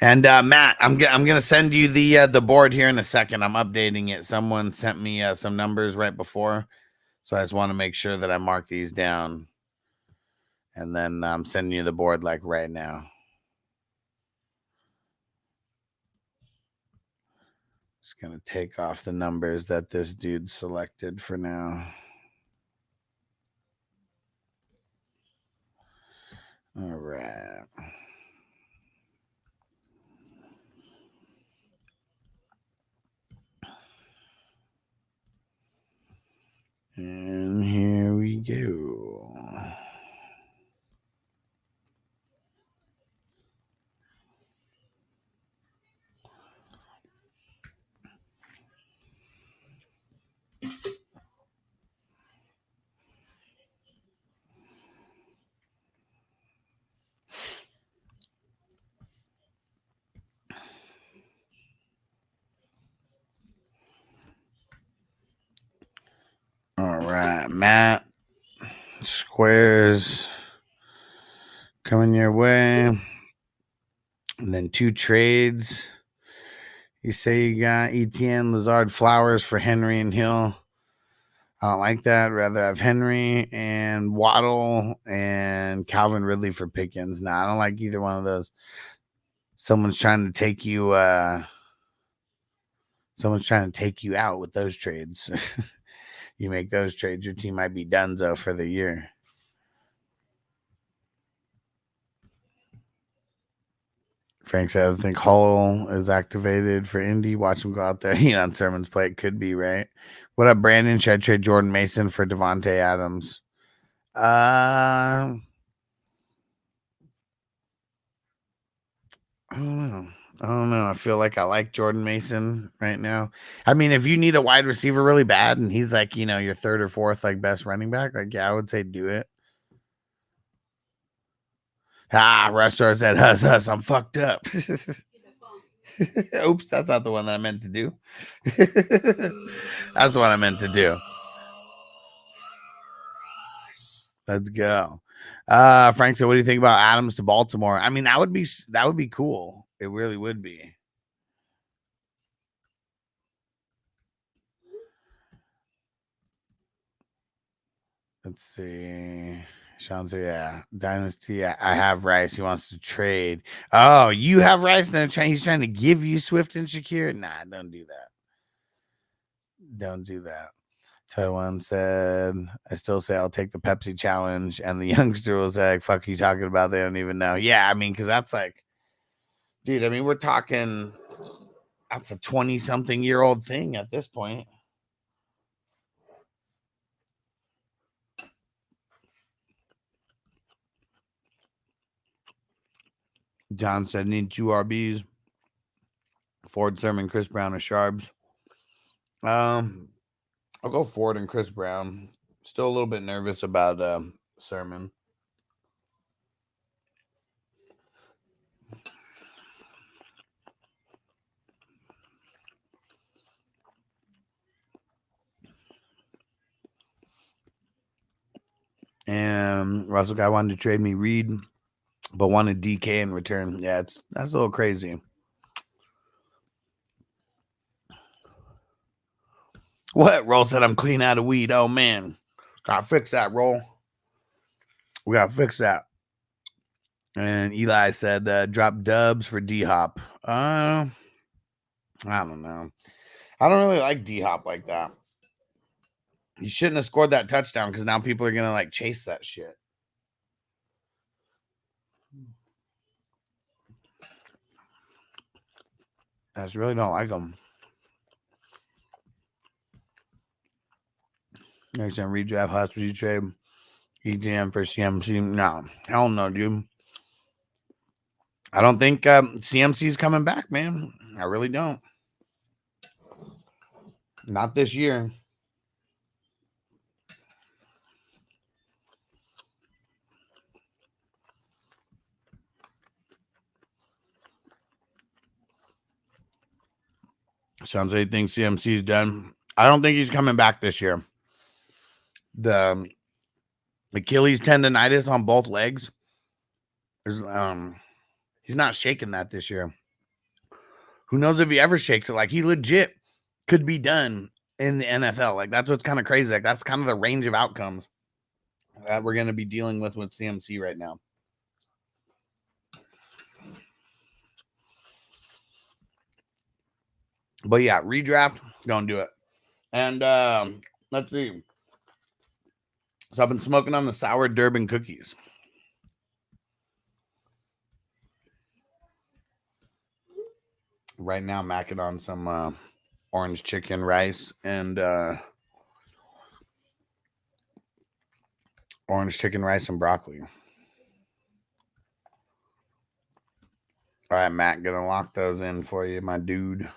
And Matt, I'm gonna send you the board here in a second. I'm updating it. Someone sent me some numbers right before, so I just want to make sure that I mark these down. And then I'm sending you the board like right now. Just gonna take off the numbers that this dude selected for now. All right. And here we go. All right, Matt. Squares coming your way. And then 2 trades. You say you got Etienne, Lazard, Flowers for Henry and Hill. I don't like that. Rather have Henry and Waddle and Calvin Ridley for Pickens. Nah, I don't like either one of those. Someone's trying to take you out with those trades. You make those trades, your team might be donezo for the year. Frank said, I think Hall is activated for Indy. Watch him go out there. On Sermon's plate. Could be, right? What up, Brandon? Should I trade Jordan Mason for Devontae Adams? I don't know. I feel like I like Jordan Mason right now. I mean, if you need a wide receiver really bad and he's like, your third or fourth like best running back, like yeah, I would say do it. Rustar said, huss, I'm fucked up. Oops, that's not the one that I meant to do. That's what I meant to do. Let's go. Frank said, what do you think about Adams to Baltimore? I mean, that would be cool. It really would be. Let's see. Sean said, yeah, Dynasty. I have Rice. He wants to trade. Oh, you have Rice, and he's trying to give you Swift and Shakir? Nah, don't do that. Don't do that. Taiwan said, I still say I'll take the Pepsi challenge. And the youngster was like, fuck you talking about? They don't even know. Yeah, I mean, because that's like, dude, I mean, we're talking, that's a 20-something-year-old thing at this point. John said, need 2 RBs. Ford, Sermon, Chris Brown, or Sharps. I'll go Ford and Chris Brown. Still a little bit nervous about Sermon. And Russell guy wanted to trade me Reed, but wanted DK in return. Yeah, that's a little crazy. What? Roll said I'm clean out of weed. Oh man, gotta fix that, Roll. We gotta fix that. And Eli said drop dubs for D Hop. I don't know. I don't really like D Hop like that. He shouldn't have scored that touchdown because now people are gonna like chase that shit. I just really don't like him. Next time redraft Huss, would you trade ETM for CMC? No, hell no, dude. I don't think CMC's coming back, man. I really don't. Not this year. Sounds like he thinks CMC's done. I don't think he's coming back this year. The Achilles tendonitis on both legs. There's he's not shaking that this year. Who knows if he ever shakes it? Like he legit could be done in the NFL. Like that's what's kind of crazy. Like that's kind of the range of outcomes that we're going to be dealing with CMC right now. But yeah, redraft, don't do it. And let's see. So I've been smoking on the sour Durban cookies. Right now, macking on some orange chicken rice and broccoli. All right, Matt, gonna lock those in for you, my dude.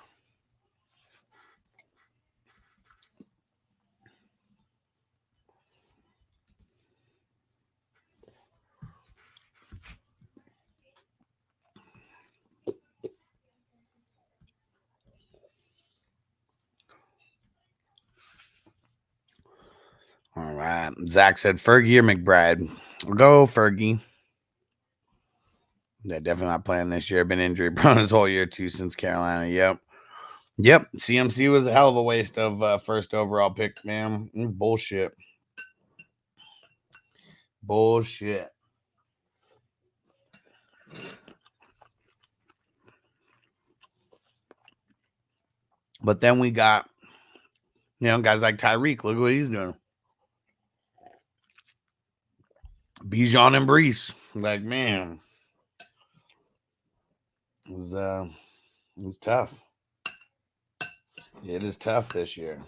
All right. Zach said Fergie or McBride. We'll go Fergie. They're definitely not playing this year. Been injury prone his whole year too since Carolina. Yep. CMC was a hell of a waste of first overall pick, man. Bullshit. But then we got, guys like Tyreek. Look what he's doing. Bijan and Brees. Like, man. It was tough. It is tough this year.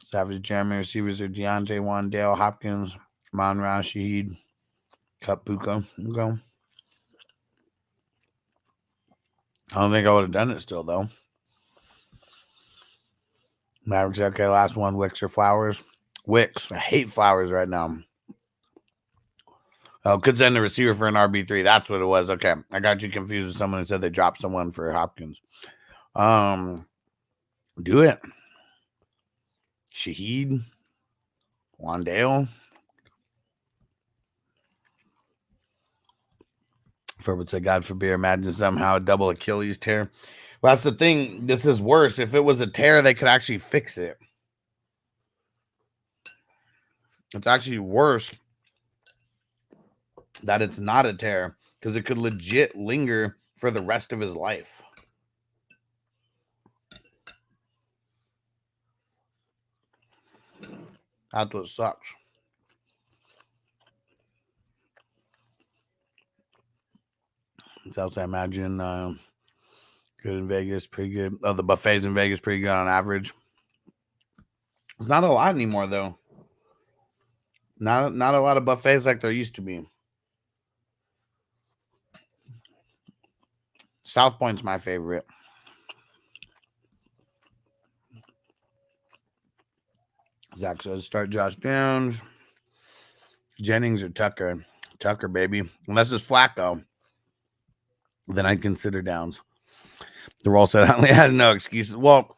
Savage Jeremy receivers are Deontay, Wandale, Hopkins, Monra, Shaheed, Cup, Puka. Okay. I don't think I would have done it still, though. Mavericks, okay, last one. Wicks or Flowers? Wicks. I hate Flowers right now. Oh, could send a receiver for an RB3. That's what it was. Okay. I got you confused with someone who said they dropped someone for Hopkins. Do it. Shaheed. Wandale. For would say, God forbid, imagine somehow a double Achilles tear. Well, that's the thing. This is worse. If it was a tear, they could actually fix it. It's actually worse that it's not a tear because it could legit linger for the rest of his life. That's what sucks. So I imagine good in Vegas, pretty good. Oh, the buffets in Vegas, pretty good on average. It's not a lot anymore, though. Not a lot of buffets like there used to be. South Point's my favorite. Zach says start Josh Downs, Jennings or Tucker. Tucker, baby. Unless it's Flacco, then I'd consider Downs. The role said I only had no excuses. Well,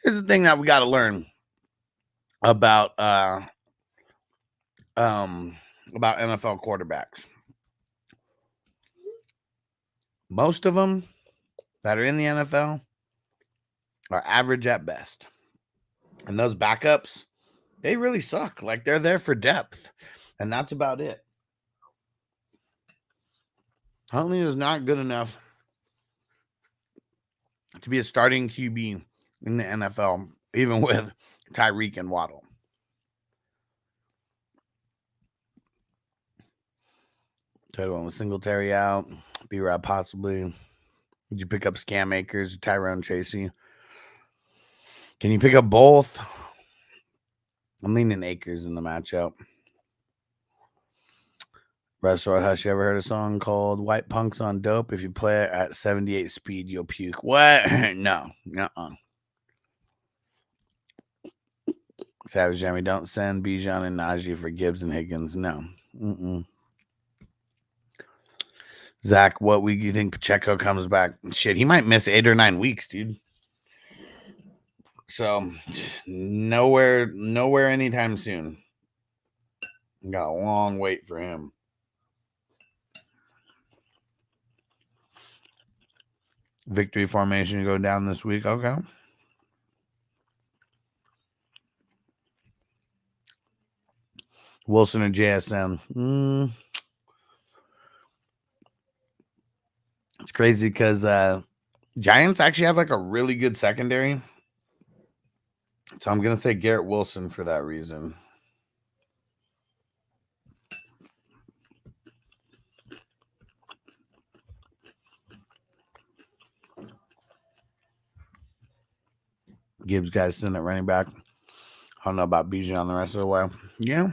here's the thing that we got to learn about NFL quarterbacks. Most of them that are in the NFL are average at best. And those backups, they really suck. Like, they're there for depth. And that's about it. Huntley is not good enough to be a starting QB in the NFL, even with Tyreek and Waddle. Third one with Singletary out. B-Rob possibly. Did you pick up Scam Akers, Tyrone Tracy? Can you pick up both? I'm leaning Akers in the matchup. Restaurant Hush, you ever heard a song called White Punks on Dope? If you play it at 78 speed, you'll puke. What? No. Uh-uh. Savage Jeremy, don't send Bijan and Najee for Gibbs and Higgins. No. Zach, what week do you think Pacheco comes back? Shit, he might miss 8 or 9 weeks, dude. So, nowhere anytime soon. Got a long wait for him. Victory formation go down this week. Okay. Wilson or JSN? It's crazy because Giants actually have like a really good secondary. So I'm going to say Garrett Wilson for that reason. Gibbs guys sitting at running back. I don't know about Bijan the rest of the way. Yeah.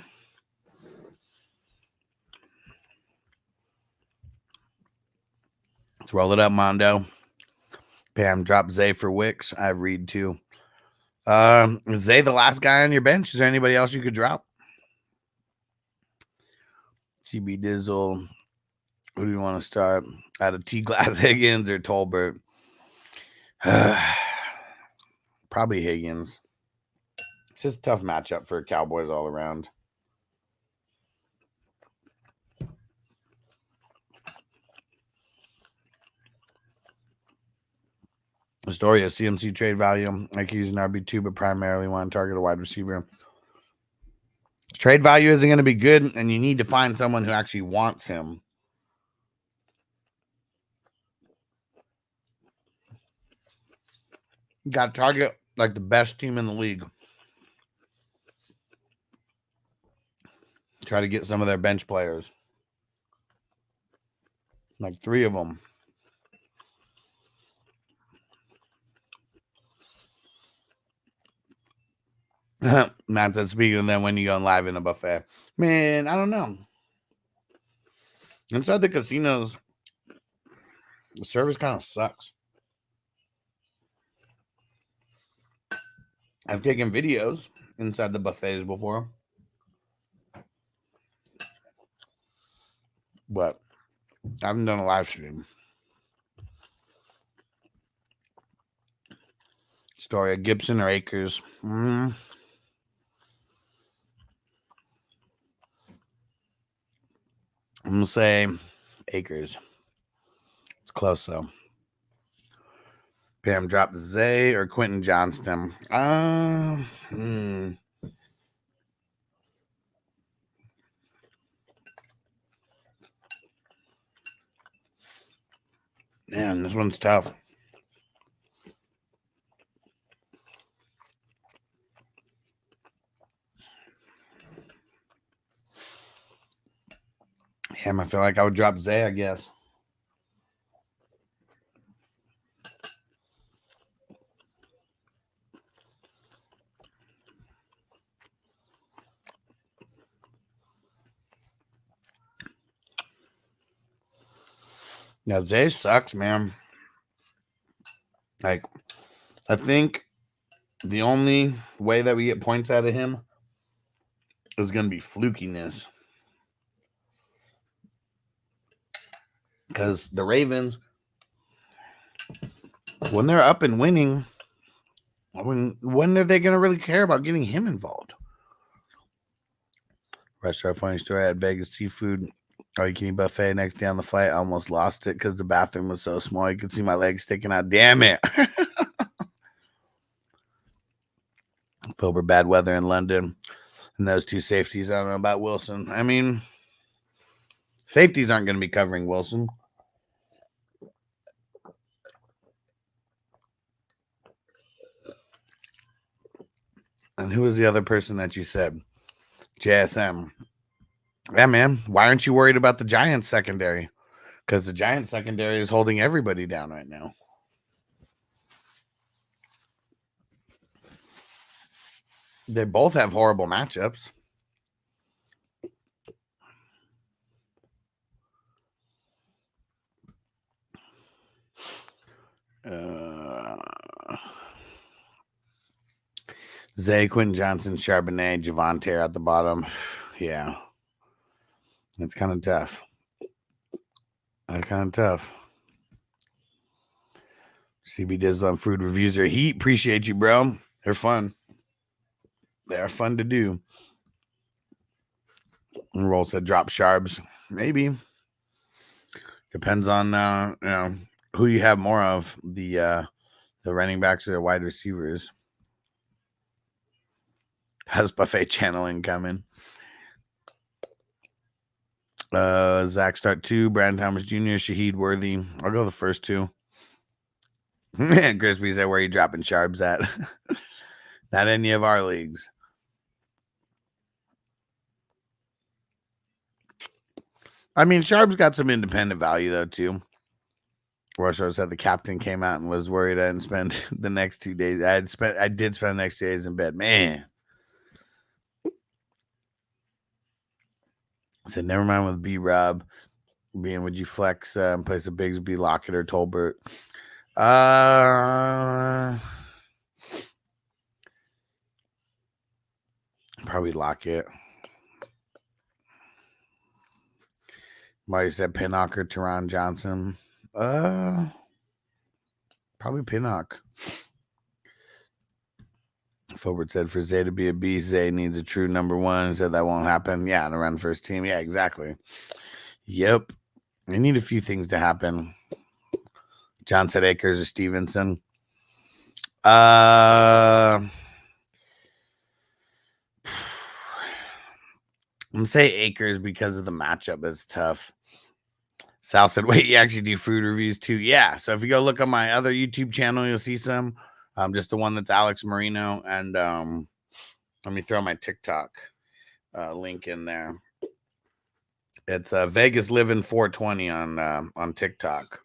Let's roll it up, Mondo. Pam, drop Zay for Wicks. I read too. Is Zay the last guy on your bench? Is there anybody else you could drop? CB Dizzle. Who do you want to start? Out of T-Glass, Higgins, or Tolbert? Probably Higgins. It's just a tough matchup for Cowboys all around. Astoria, CMC trade value. I could use an RB2, but primarily want to target a wide receiver. Trade value isn't going to be good, and you need to find someone who actually wants him. You got to target like the best team in the league. Try to get some of their bench players. Like 3 of them. Matt said, speaking of them, when you go live in a buffet. Man, I don't know. Inside the casinos, the service kind of sucks. I've taken videos inside the buffets before. But I haven't done a live stream. Story of Gibson or Acres? I'm going to say Acres. It's close, though. Pam dropped Zay or Quentin Johnston. Man, this one's tough. Damn, I feel like I would drop Zay, I guess. Now, Zay sucks, man. Like, I think the only way that we get points out of him is going to be flukiness. Because the Ravens, when they're up and winning, when are they going to really care about getting him involved? Restaurant funny story at Vegas seafood. Oh, you can eat buffet next day on the flight. I almost lost it because the bathroom was so small. You could see my legs sticking out. Damn it. Over bad weather in London. And those 2 safeties, I don't know about Wilson. I mean, safeties aren't going to be covering Wilson. And who was the other person that you said? JSM. Yeah, man. Why aren't you worried about the Giants secondary? Because the Giants secondary is holding everybody down right now. They both have horrible matchups. Zay, Quentin Johnson, Charbonnet, Javonte at the bottom. Yeah. It's kind of tough. CB Dizzle on food reviews are heat. Appreciate you, bro. They're fun. They are fun to do. And Roll said drop Sharps. Maybe. Depends on who you have more of. The running backs or the wide receivers. How's buffet channeling coming? Zach start 2, Brandon Thomas Jr., Shaheed Worthy. I'll go the first 2. Crispy said, where are you dropping Sharps at? Not any of our leagues. I mean, Sharps got some independent value, though, too. Rusher said the captain came out and was worried I didn't spend the next 2 days. I did spend the next 2 days in bed. Man. I said, never mind with B-Rob. Being, would you flex in place of Bigsby, Lockett, or Tolbert? Probably Lockett. Marty said Pinnock or Teron Johnson. Probably Pinnock. Forward said for Zay to be a beast, Zay needs a true number 1. Said that won't happen. Yeah, to run first team. Yeah, exactly. Yep. We need a few things to happen. John said Akers or Stevenson. I'm going to say Akers because of the matchup. It's tough. Sal said, wait, you actually do food reviews too? Yeah. So if you go look on my other YouTube channel, you'll see some. Just the one that's Alex Marino. And let me throw my TikTok link in there. It's Vegas Living 420 on TikTok.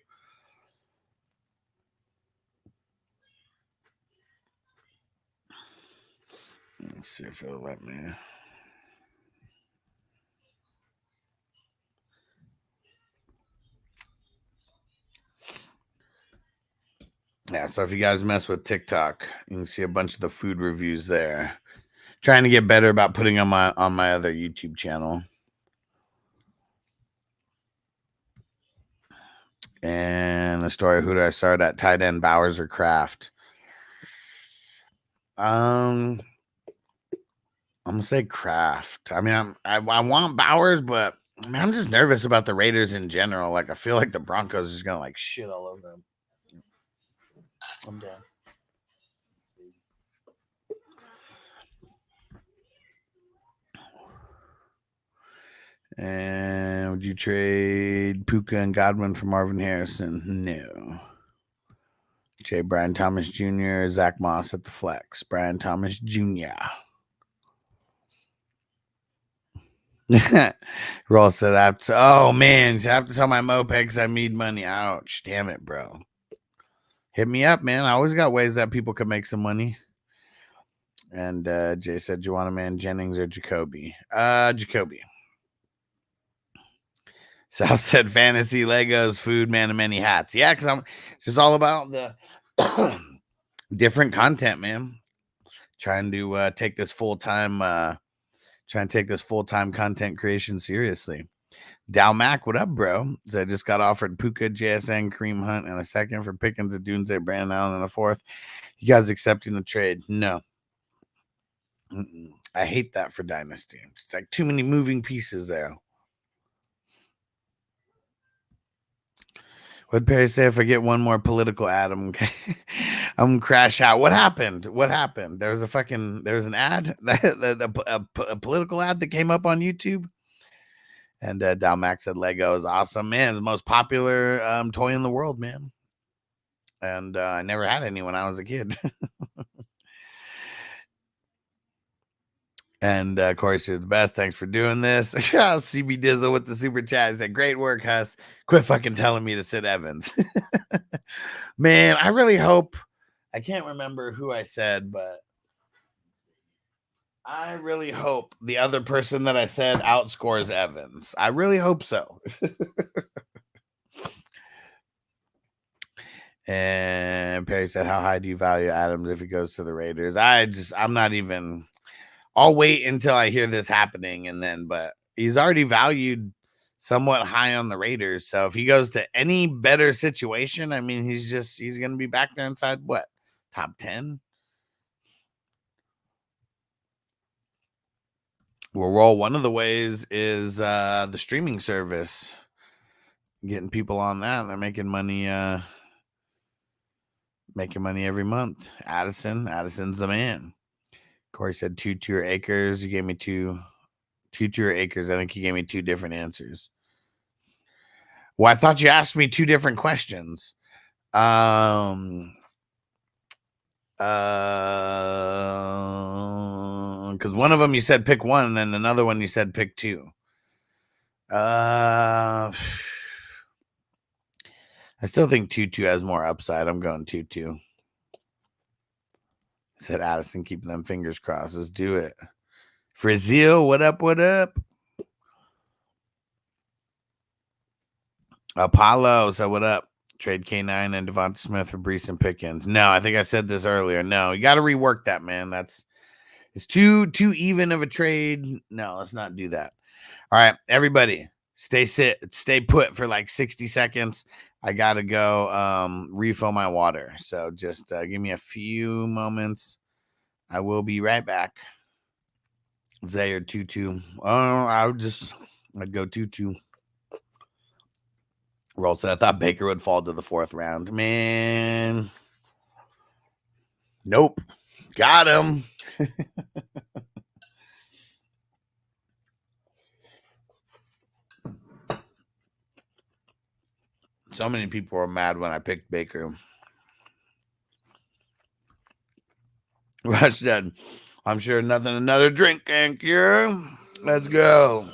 Let's see if it'll let me. Yeah, so if you guys mess with TikTok, you can see a bunch of the food reviews there. Trying to get better about putting on my other YouTube channel. And the story, who did I start at? Tight end, Bowers or Kraft? I'm gonna say Kraft. I mean, I want Bowers, but I mean, I'm just nervous about the Raiders in general. Like, I feel like the Broncos is gonna like shit all over them. I'm done. And would you trade Puka and Godwin for Marvin Harrison? No. J. Brian Thomas Jr., Zach Moss at the flex. Brian Thomas Jr. Roll said, oh man, I have to sell my moped because I need money. Ouch. Damn it, bro. Hit me up, man. I always got ways that people can make some money. And Jay said, do you want a man Jennings or Jacoby? Jacoby. Sal said, fantasy, Legos, food, man, and many hats. Yeah, because it's just all about the different content, man. Trying to take this full-time content creation seriously. Dow Mac, what up, bro? So I just got offered Puka, JSN, Kareem Hunt, and a second for Pickens, a Doomsday, Brandon Allen, and a fourth. You guys accepting the trade? No. I hate that for Dynasty. It's like too many moving pieces there. What'd Perry say? If I get one more political ad, I'm gonna crash out. What happened? There was an ad, a political ad that came up on YouTube. And Dalmac said Lego is awesome. Man, it's the most popular toy in the world, man. And I never had any when I was a kid. And Corey, you're the best. Thanks for doing this. CB Dizzle with the super chat. He said, great work, Huss. Quit fucking telling me to sit Evans. Man, I really hope. I can't remember who I said, but I really hope the other person that I said outscores Evans. I really hope so. And Perry said, how high do you value Adams if he goes to the Raiders? I'm not even. I'll wait until I hear this happening, but he's already valued somewhat high on the Raiders. So if he goes to any better situation, I mean, he's going to be back there inside what? Top 10? We'll roll. One of the ways is the streaming service. Getting people on that. They're making money every month. Addison's the man. Corey said 2 or acres. You gave me 2 or acres. I think you gave me 2 different answers. Well, I thought you asked me 2 different questions. Because one of them you said pick 1, and then another one you said pick 2. I still think 2-2 has more upside. I'm going 2-2. Said Addison, keeping them fingers crossed. Let's do it. Frizzil, what up? What up? Apollo, so what up? Trade K9 and Devonta Smith for Brees and Pickens. No, I think I said this earlier. No, you got to rework that, man. It's too even of a trade. No, let's not do that. All right, everybody, stay put for like 60 seconds. I got to go refill my water. So just give me a few moments. I will be right back. Zaire 2-2. Oh, I'd go 2-2. Roll said, I thought Baker would fall to the 4th round. Man. Nope. Got him. So many people were mad when I picked Baker. Rush dead. I'm sure nothing another drink can cure. Let's go.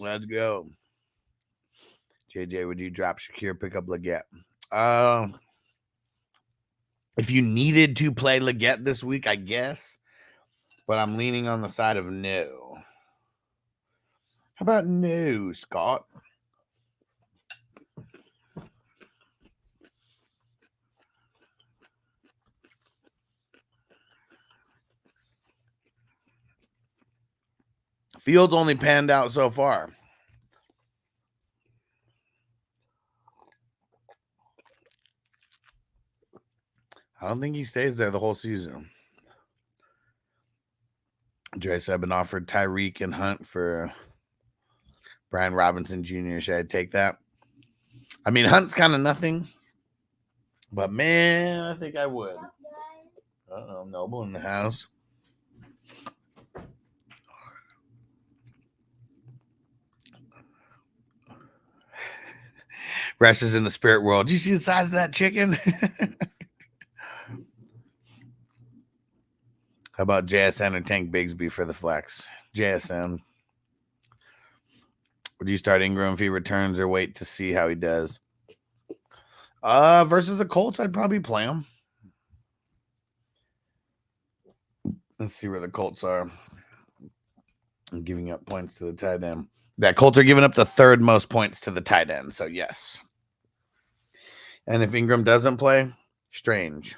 Let's go. JJ, would you drop Shakir, pick up Leggett? If you needed to play Leggett this week, I guess. But I'm leaning on the side of no. How about no, Scott? Fields only panned out so far. I don't think he stays there the whole season. Dre said I've been offered Tyreek and Hunt for Brian Robinson Jr. Should I take that? I mean, Hunt's kind of nothing. But, man, I think I would. Uh-oh, Noble in the house. Rest is in the spirit world. Do you see the size of that chicken? How about JSN or Tank Bigsby for the flex? JSN. Would you start Ingram if he returns or wait to see how he does? Versus the Colts, I'd probably play him. Let's see where the Colts are. I'm giving up points to the tight end. That Colts are giving up the third most points to the tight end, so yes. And if Ingram doesn't play, Strange.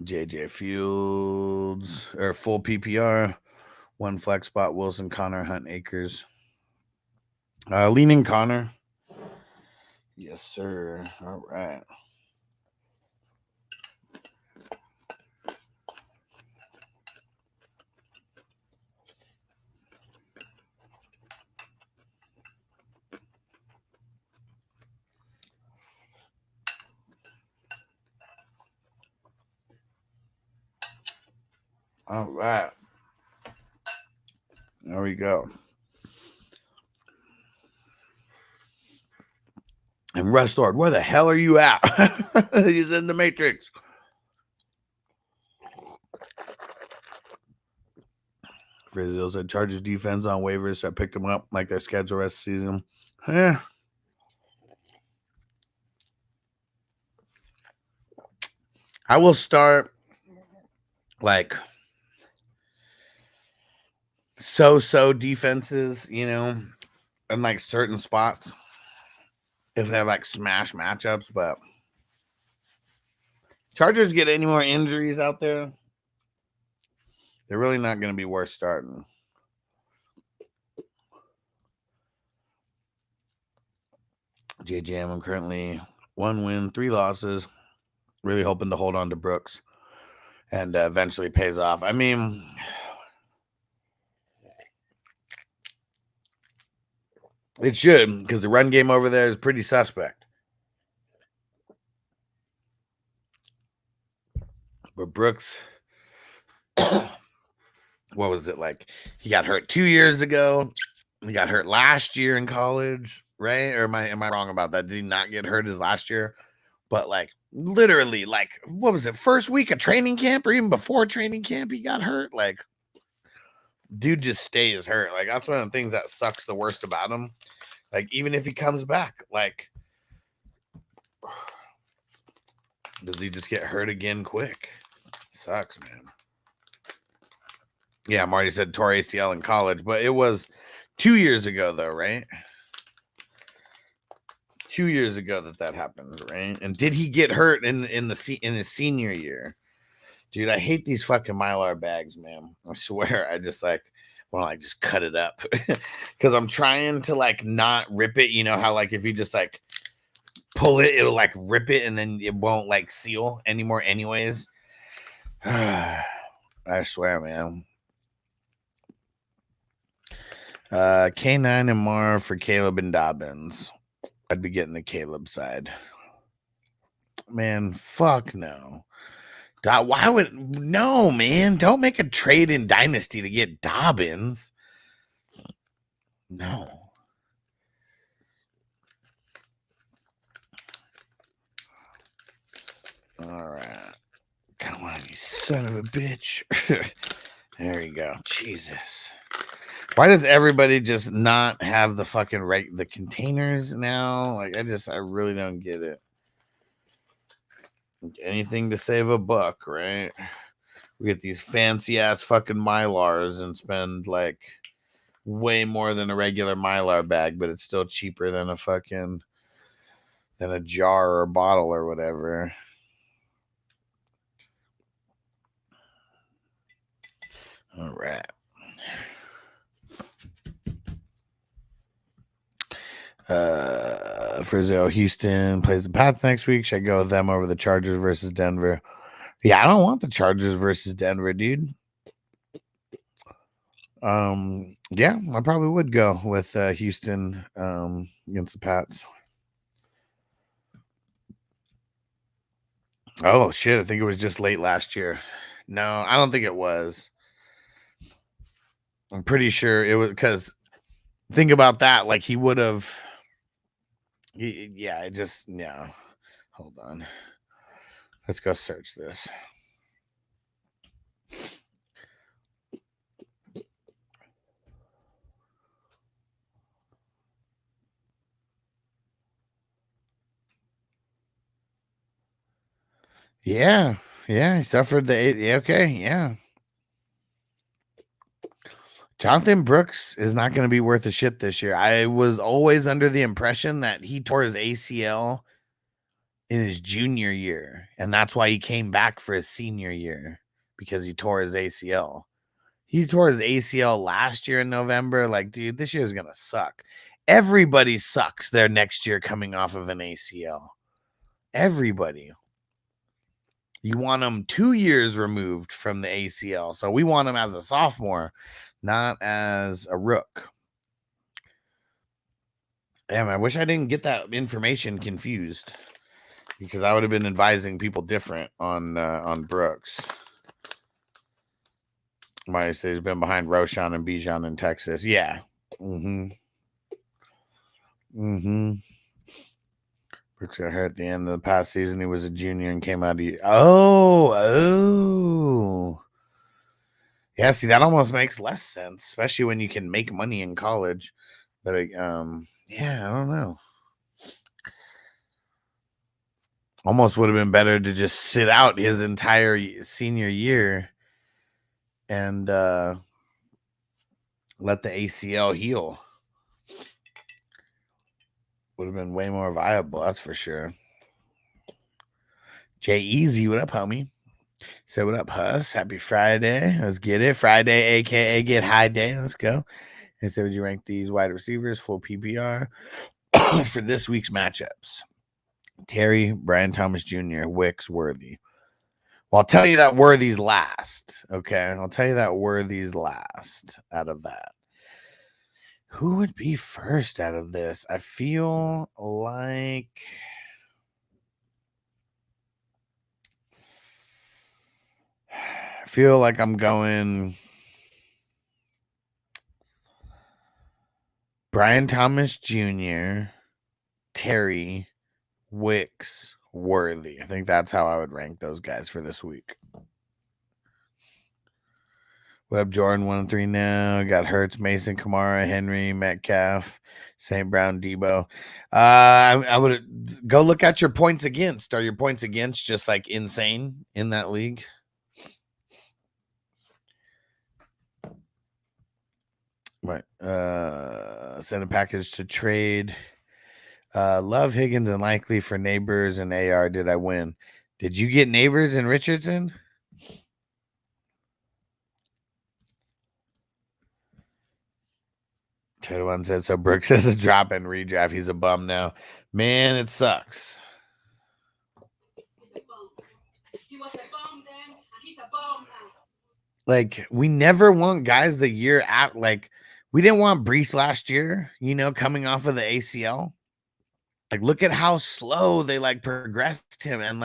JJ Fields or full PPR, one flex spot, Wilson, Connor, Hunt, Akers. Leaning Connor. Yes, sir. All right. All right. There we go. And Restored, where the hell are you at? He's in the Matrix. Brazil said Chargers defense on waivers, so I picked them up like their schedule rest of the season. Yeah. I will start like so defenses, you know, in like certain spots if they have like smash matchups, but Chargers get any more injuries out there, they're really not going to be worth starting. JJM, I'm currently 1 win, 3 losses. Really hoping to hold on to Brooks and eventually pays off. I mean, it should, because the run game over there is pretty suspect. But Brooks, what was it like? He got hurt 2 years ago. He got hurt last year in college, right? Or am I wrong about that? Did he not get hurt his last year? But like literally, like, what was it? First week of training camp or even before training camp, he got hurt. Like, dude just stays hurt. Like, that's one of the things that sucks the worst about him. Like, even if he comes back, like, does he just get hurt again quick? Sucks, man. Yeah, Marty said tore ACL in college, but it was 2 years ago, though, right? 2 years ago that happened, right? And did he get hurt in his senior year? Dude, I hate these fucking Mylar bags, man. I swear, I just like want to like just cut it up because I'm trying to like not rip it. You know how like if you just like pull it, it'll like rip it and then it won't like seal anymore anyways. I swear, man. K9 and Mar for Caleb and Dobbins. I'd be getting the Caleb side. Man, fuck no. Why would no, man? Don't make a trade in Dynasty to get Dobbins. No. All right. Come on, you son of a bitch. There you go. Jesus. Why does everybody just not have the fucking the containers now? Like, I really don't get it. Anything to save a buck, right? We get these fancy ass fucking Mylars and spend like way more than a regular Mylar bag, but it's still cheaper than a fucking than a jar or a bottle or whatever. All right. Frizzo, Houston plays the Pats next week. Should I go with them over the Chargers versus Denver? Yeah, I don't want the Chargers versus Denver, dude. Yeah, I probably would go with Houston against the Pats. Oh shit, I think it was just late last year. No, I don't think it was. I'm pretty sure it was, because think about that, like he would have. Yeah, hold on, let's go search this. Yeah, he suffered the 8. Okay, yeah. Jonathan Brooks is not going to be worth a shit this year. I was always under the impression that he tore his ACL in his junior year, and that's why he came back for his senior year, because he tore his ACL. He tore his ACL last year in November. Like, dude, this year is going to suck. Everybody sucks their next year coming off of an ACL. Everybody. You want him 2 years removed from the ACL. So we want him as a sophomore, not as a rook. Damn, I wish I didn't get that information confused, because I would have been advising people different on Brooks. Might say he's been behind Roshan and Bijan in Texas. Yeah. Brooks got hurt at the end of the past season. He was a junior and came out of yeah, see, that almost makes less sense, especially when you can make money in college. But yeah, I don't know. Almost would have been better to just sit out his entire senior year and let the ACL heal. Would have been way more viable, that's for sure. Jay Easy, what up, homie? Say what up, Huss? Happy Friday. Let's get it. Friday, aka get high day. Let's go. And so would you rank these wide receivers full PPR for this week's matchups? Terry, Brian Thomas Jr., Wicks, Worthy. Well, I'll tell you that Worthy's last. Okay. I'll tell you that Worthy's last out of that. Who would be first out of this? I feel like I'm going Brian Thomas Jr., Terry, Wicks, Worthy. I think that's how I would rank those guys for this week. Webb, Jordan 1-3 now. Got Hurts, Mason, Kamara, Henry, Metcalf, St. Brown, Debo. I would go look at your points against. Are your points against just like insane in that league? Right. Send a package to trade. Love, Higgins, and Likely for Neighbors and AR. Did I win? Did you get Neighbors and Richardson? One said, so Brooks has a drop and redraft. He's a bum now. Man, it sucks. He was a bum then, and he's a bum now. Like, we never want guys the year out. Like, we didn't want Brees last year, coming off of the ACL. Like, look at how slow they progressed him. And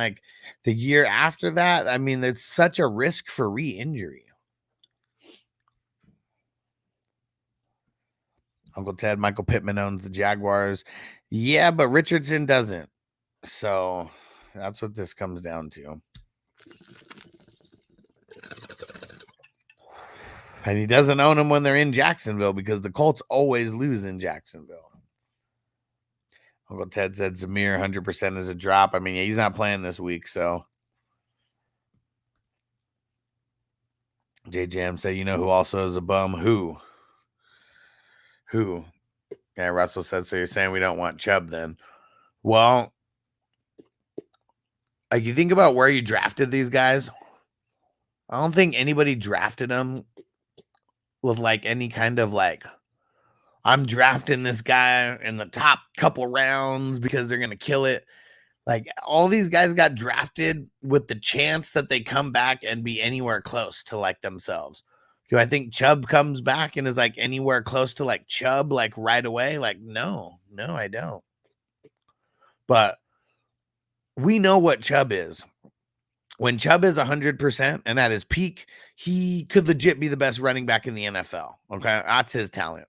the year after that, I mean, it's such a risk for re-injury. Uncle Ted, Michael Pittman owns the Jaguars. Yeah, but Richardson doesn't. So, That's what this comes down to. And he doesn't own them when they're in Jacksonville because the Colts always lose in Jacksonville. Uncle Ted said Zamir 100% is a drop. I mean, he's not playing this week, so. JJM said, you know who also is a bum? Who? Yeah, Russell said, so you're saying we don't want Chubb then? Well, like you think about where you drafted these guys. I don't think anybody drafted them with like any kind of like, I'm drafting this guy in the top couple rounds because they're going to kill it. Like all these guys got drafted with the chance that they come back and be anywhere close to like themselves. Do I think Chubb comes back and is like anywhere close to like Chubb like right away? Like, no, I don't. But we know what Chubb is. When Chubb is 100% and at his peak, he could legit be the best running back in the NFL. Okay. That's his talent.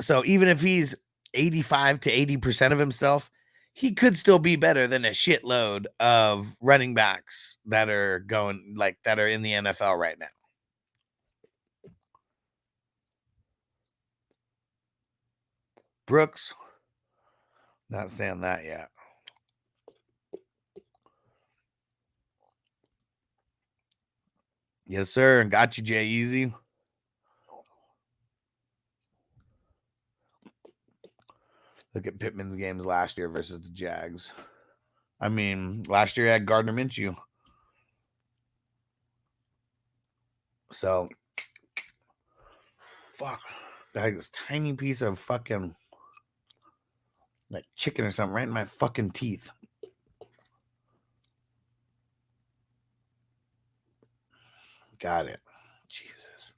So even if he's 85 to 80% of himself, he could still be better than a shitload of running backs that are going like that are in the NFL right now. Brooks, not saying that yet. Yes, sir. Got you, Jay Easy. Look at Pittman's games last year versus the Jags. I mean, last year I had Gardner Minshew. So, fuck. I had this tiny piece of fucking like chicken or something right in my fucking teeth. Got it. Jesus.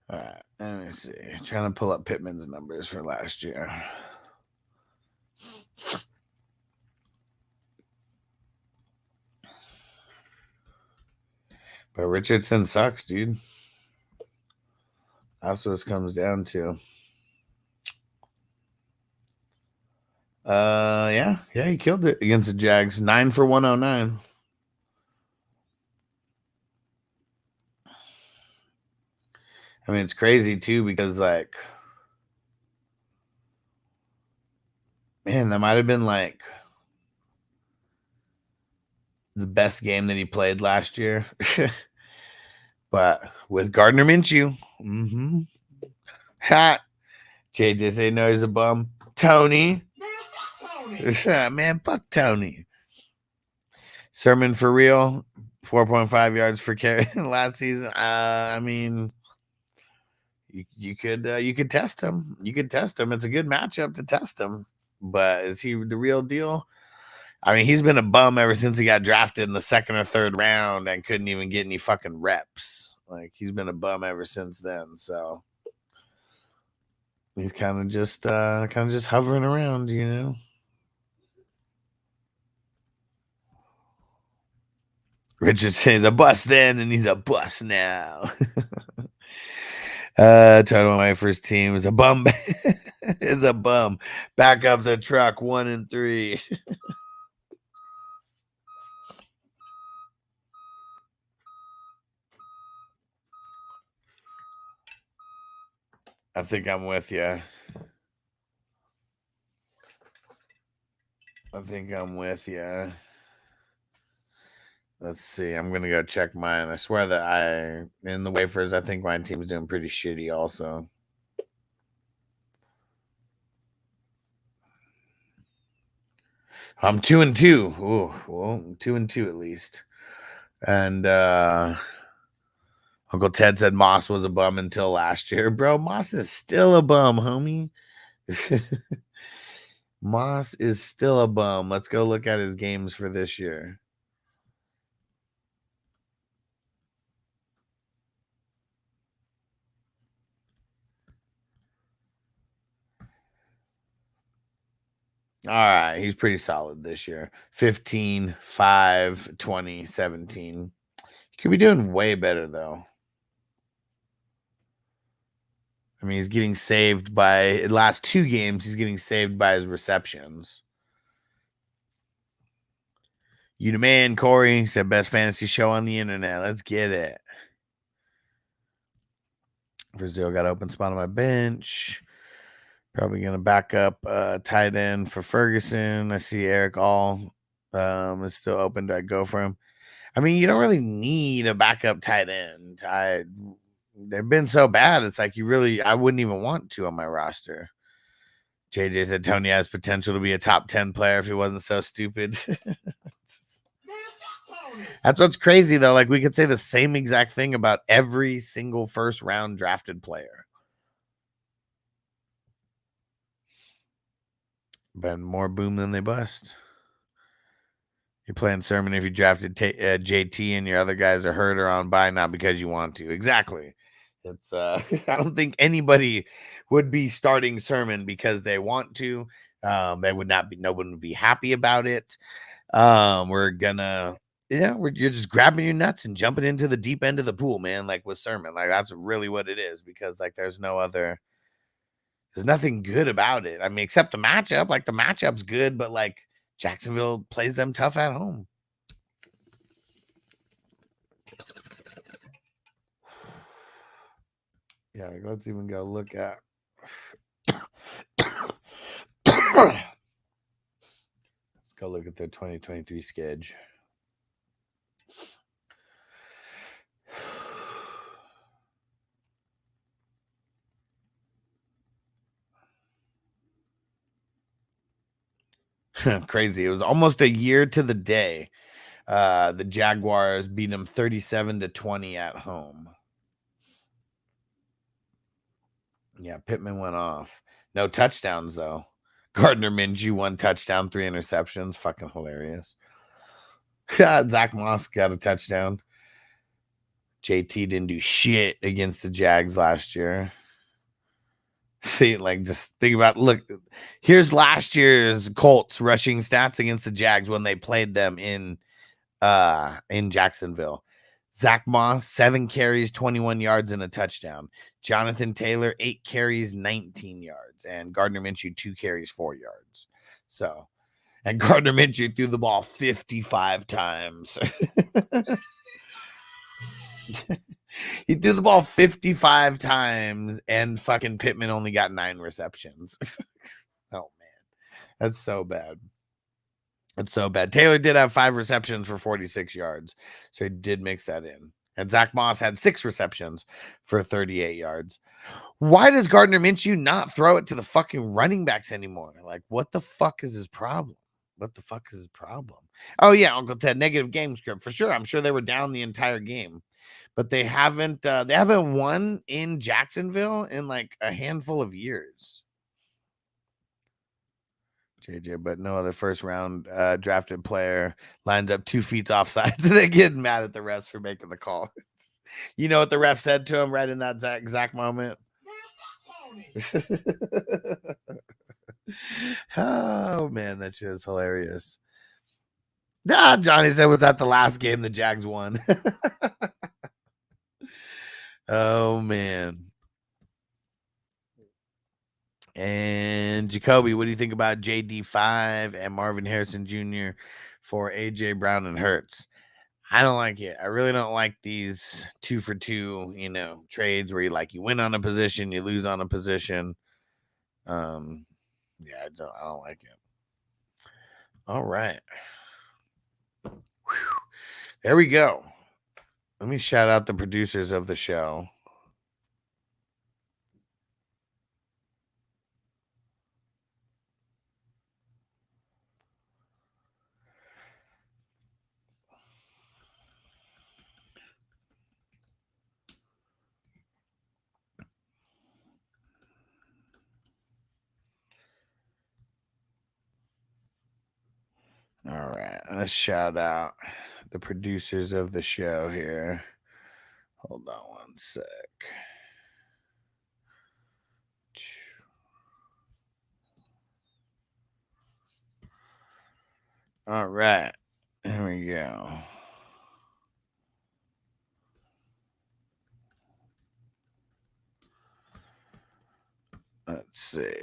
All right. Let me see. Trying to pull up Pittman's numbers for last year. But Richardson sucks, dude. That's what this comes down to. Yeah, he killed it against the Jags. 9 for 109. I mean, it's crazy too because, like, man, that might have been like the best game that he played last year. But with Gardner Minshew, ha, JJ say no, he's a bum. Tony, man, fuck Tony. Sermon for real, 4.5 yards for carry last season. I mean, you could test him. You could test him. It's a good matchup to test him. But is he the real deal? I mean, he's been a bum ever since he got drafted in the second or third round and couldn't even get any fucking reps. Like, he's been a bum ever since then. So he's kind of just hovering around, you know. Richard says a bust then, and he's a bust now. Total my first team is a bum. Is a bum. Back up the truck 1 and 3. I think I'm with you. Let's see. I'm going to go check mine. I swear that in the wafers, I think my team's doing pretty shitty also. I'm 2 and 2. Ooh, well, 2 and 2 at least. And Uncle Ted said Moss was a bum until last year. Bro, Moss is still a bum, homie. Moss is still a bum. Let's go look at his games for this year. All right, he's pretty solid this year. 15, 5, 20, 17. He could be doing way better, though. I mean, he's getting saved by the last 2 games. He's getting saved by his receptions. You the man, Corey said best fantasy show on the internet. Let's get it. Brazil got open spot on my bench. Probably gonna back up tight end for Ferguson. I see Eric All is still open. Do I go for him? I mean, you don't really need a backup tight end. They've been so bad. It's like I wouldn't even want to on my roster. JJ said Tony has potential to be a top 10 player if he wasn't so stupid. That's what's crazy, though. Like, we could say the same exact thing about every single first round drafted player. Been more boom than they bust. You're playing Sermon if you drafted JT and your other guys are hurt or on bye, not because you want to. Exactly. It's I don't think anybody would be starting Sermon because they want to. They would not be. No one would be happy about it. You're just grabbing your nuts and jumping into the deep end of the pool, man. Like with Sermon, like that's really what it is, because like there's nothing good about it. I mean, except the matchup. Like the matchup's good, but like Jacksonville plays them tough at home. Yeah, like, let's even go look at. Let's go look at their 2023 schedule. Crazy. It was almost a year to the day. The Jaguars beat them 37-20 at home. Yeah, Pittman went off. No touchdowns, though. Gardner Minshew, 1 touchdown, 3 interceptions. Fucking hilarious. Zach Moss got a touchdown. JT didn't do shit against the Jags last year. See, like, just think about, look, here's last year's Colts rushing stats against the Jags when they played them in Jacksonville. Zach Moss, 7 carries, 21 yards, and a touchdown. Jonathan Taylor, 8 carries, 19 yards. And Gardner Minshew, 2 carries, 4 yards. So, and Gardner Minshew threw the ball 55 times. He threw the ball 55 times, and fucking Pittman only got 9 receptions. Oh, man. That's so bad. That's so bad. Taylor did have 5 receptions for 46 yards, so he did mix that in. And Zach Moss had 6 receptions for 38 yards. Why does Gardner Minshew not throw it to the fucking running backs anymore? Like, what the fuck is his problem? What the fuck is his problem? Oh, yeah, Uncle Ted, negative game script. For sure. I'm sure they were down the entire game. But they haven't won in Jacksonville in like a handful of years. JJ, but no other first round drafted player lines up 2 feet offside. They get mad at the refs for making the call. You know what the ref said to him right in that exact moment? Oh, man, that shit is hilarious. Johnny said, was that the last game the Jags won? Oh, man. And Jacoby, what do you think about JD5 and Marvin Harrison Jr. for AJ Brown and Hurts? I don't like it. I really don't like these 2-for-2, trades where you win on a position, you lose on a position. Yeah, I don't like it. All right. Whew. There we go. Let me shout out the producers of the show. All right, let's shout out the producers of the show here. Hold on one sec. All right, here we go. Let's see.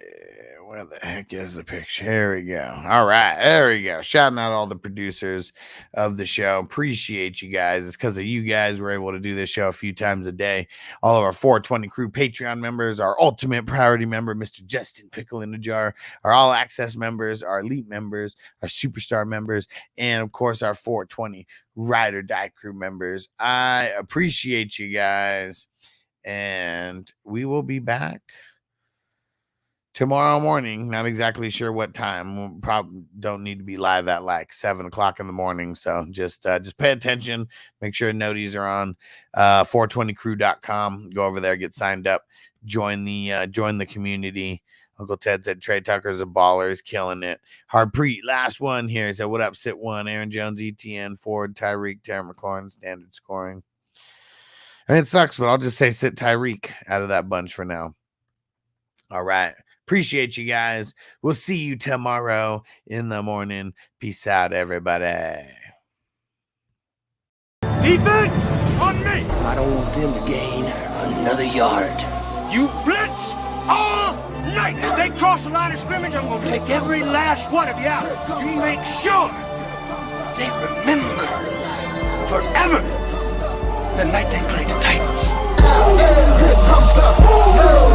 Where the heck is the picture? Here we go. All right. There we go. Shouting out all the producers of the show. Appreciate you guys. It's because of you guys we're able to do this show a few times a day. All of our 420 crew Patreon members, our ultimate priority member, Mr. Justin Pickle in the Jar, our all access members, our elite members, our superstar members, and of course our 420 Ride or Die crew members. I appreciate you guys. And we will be back tomorrow morning. Not exactly sure what time. We'll probably don't need to be live at like 7 o'clock in the morning. So just pay attention. Make sure noties are on 420crew.com. Go over there, get signed up, join the community. Uncle Ted said Trey Tucker's a baller, is killing it. Harpreet, last one here. He said, what up, sit one? Aaron Jones, ETN, Ford, Tyreek, Terry McLaurin, standard scoring. I mean, it sucks, but I'll just say sit Tyreek out of that bunch for now. All right. Appreciate you guys. We'll see you tomorrow in the morning. Peace out, everybody. Defense on me. I don't want them to gain another yard. You blitz all night. If they cross the line of scrimmage, I'm going to take every last one of you out. You make sure they remember forever the night they played the Titans. Here comes the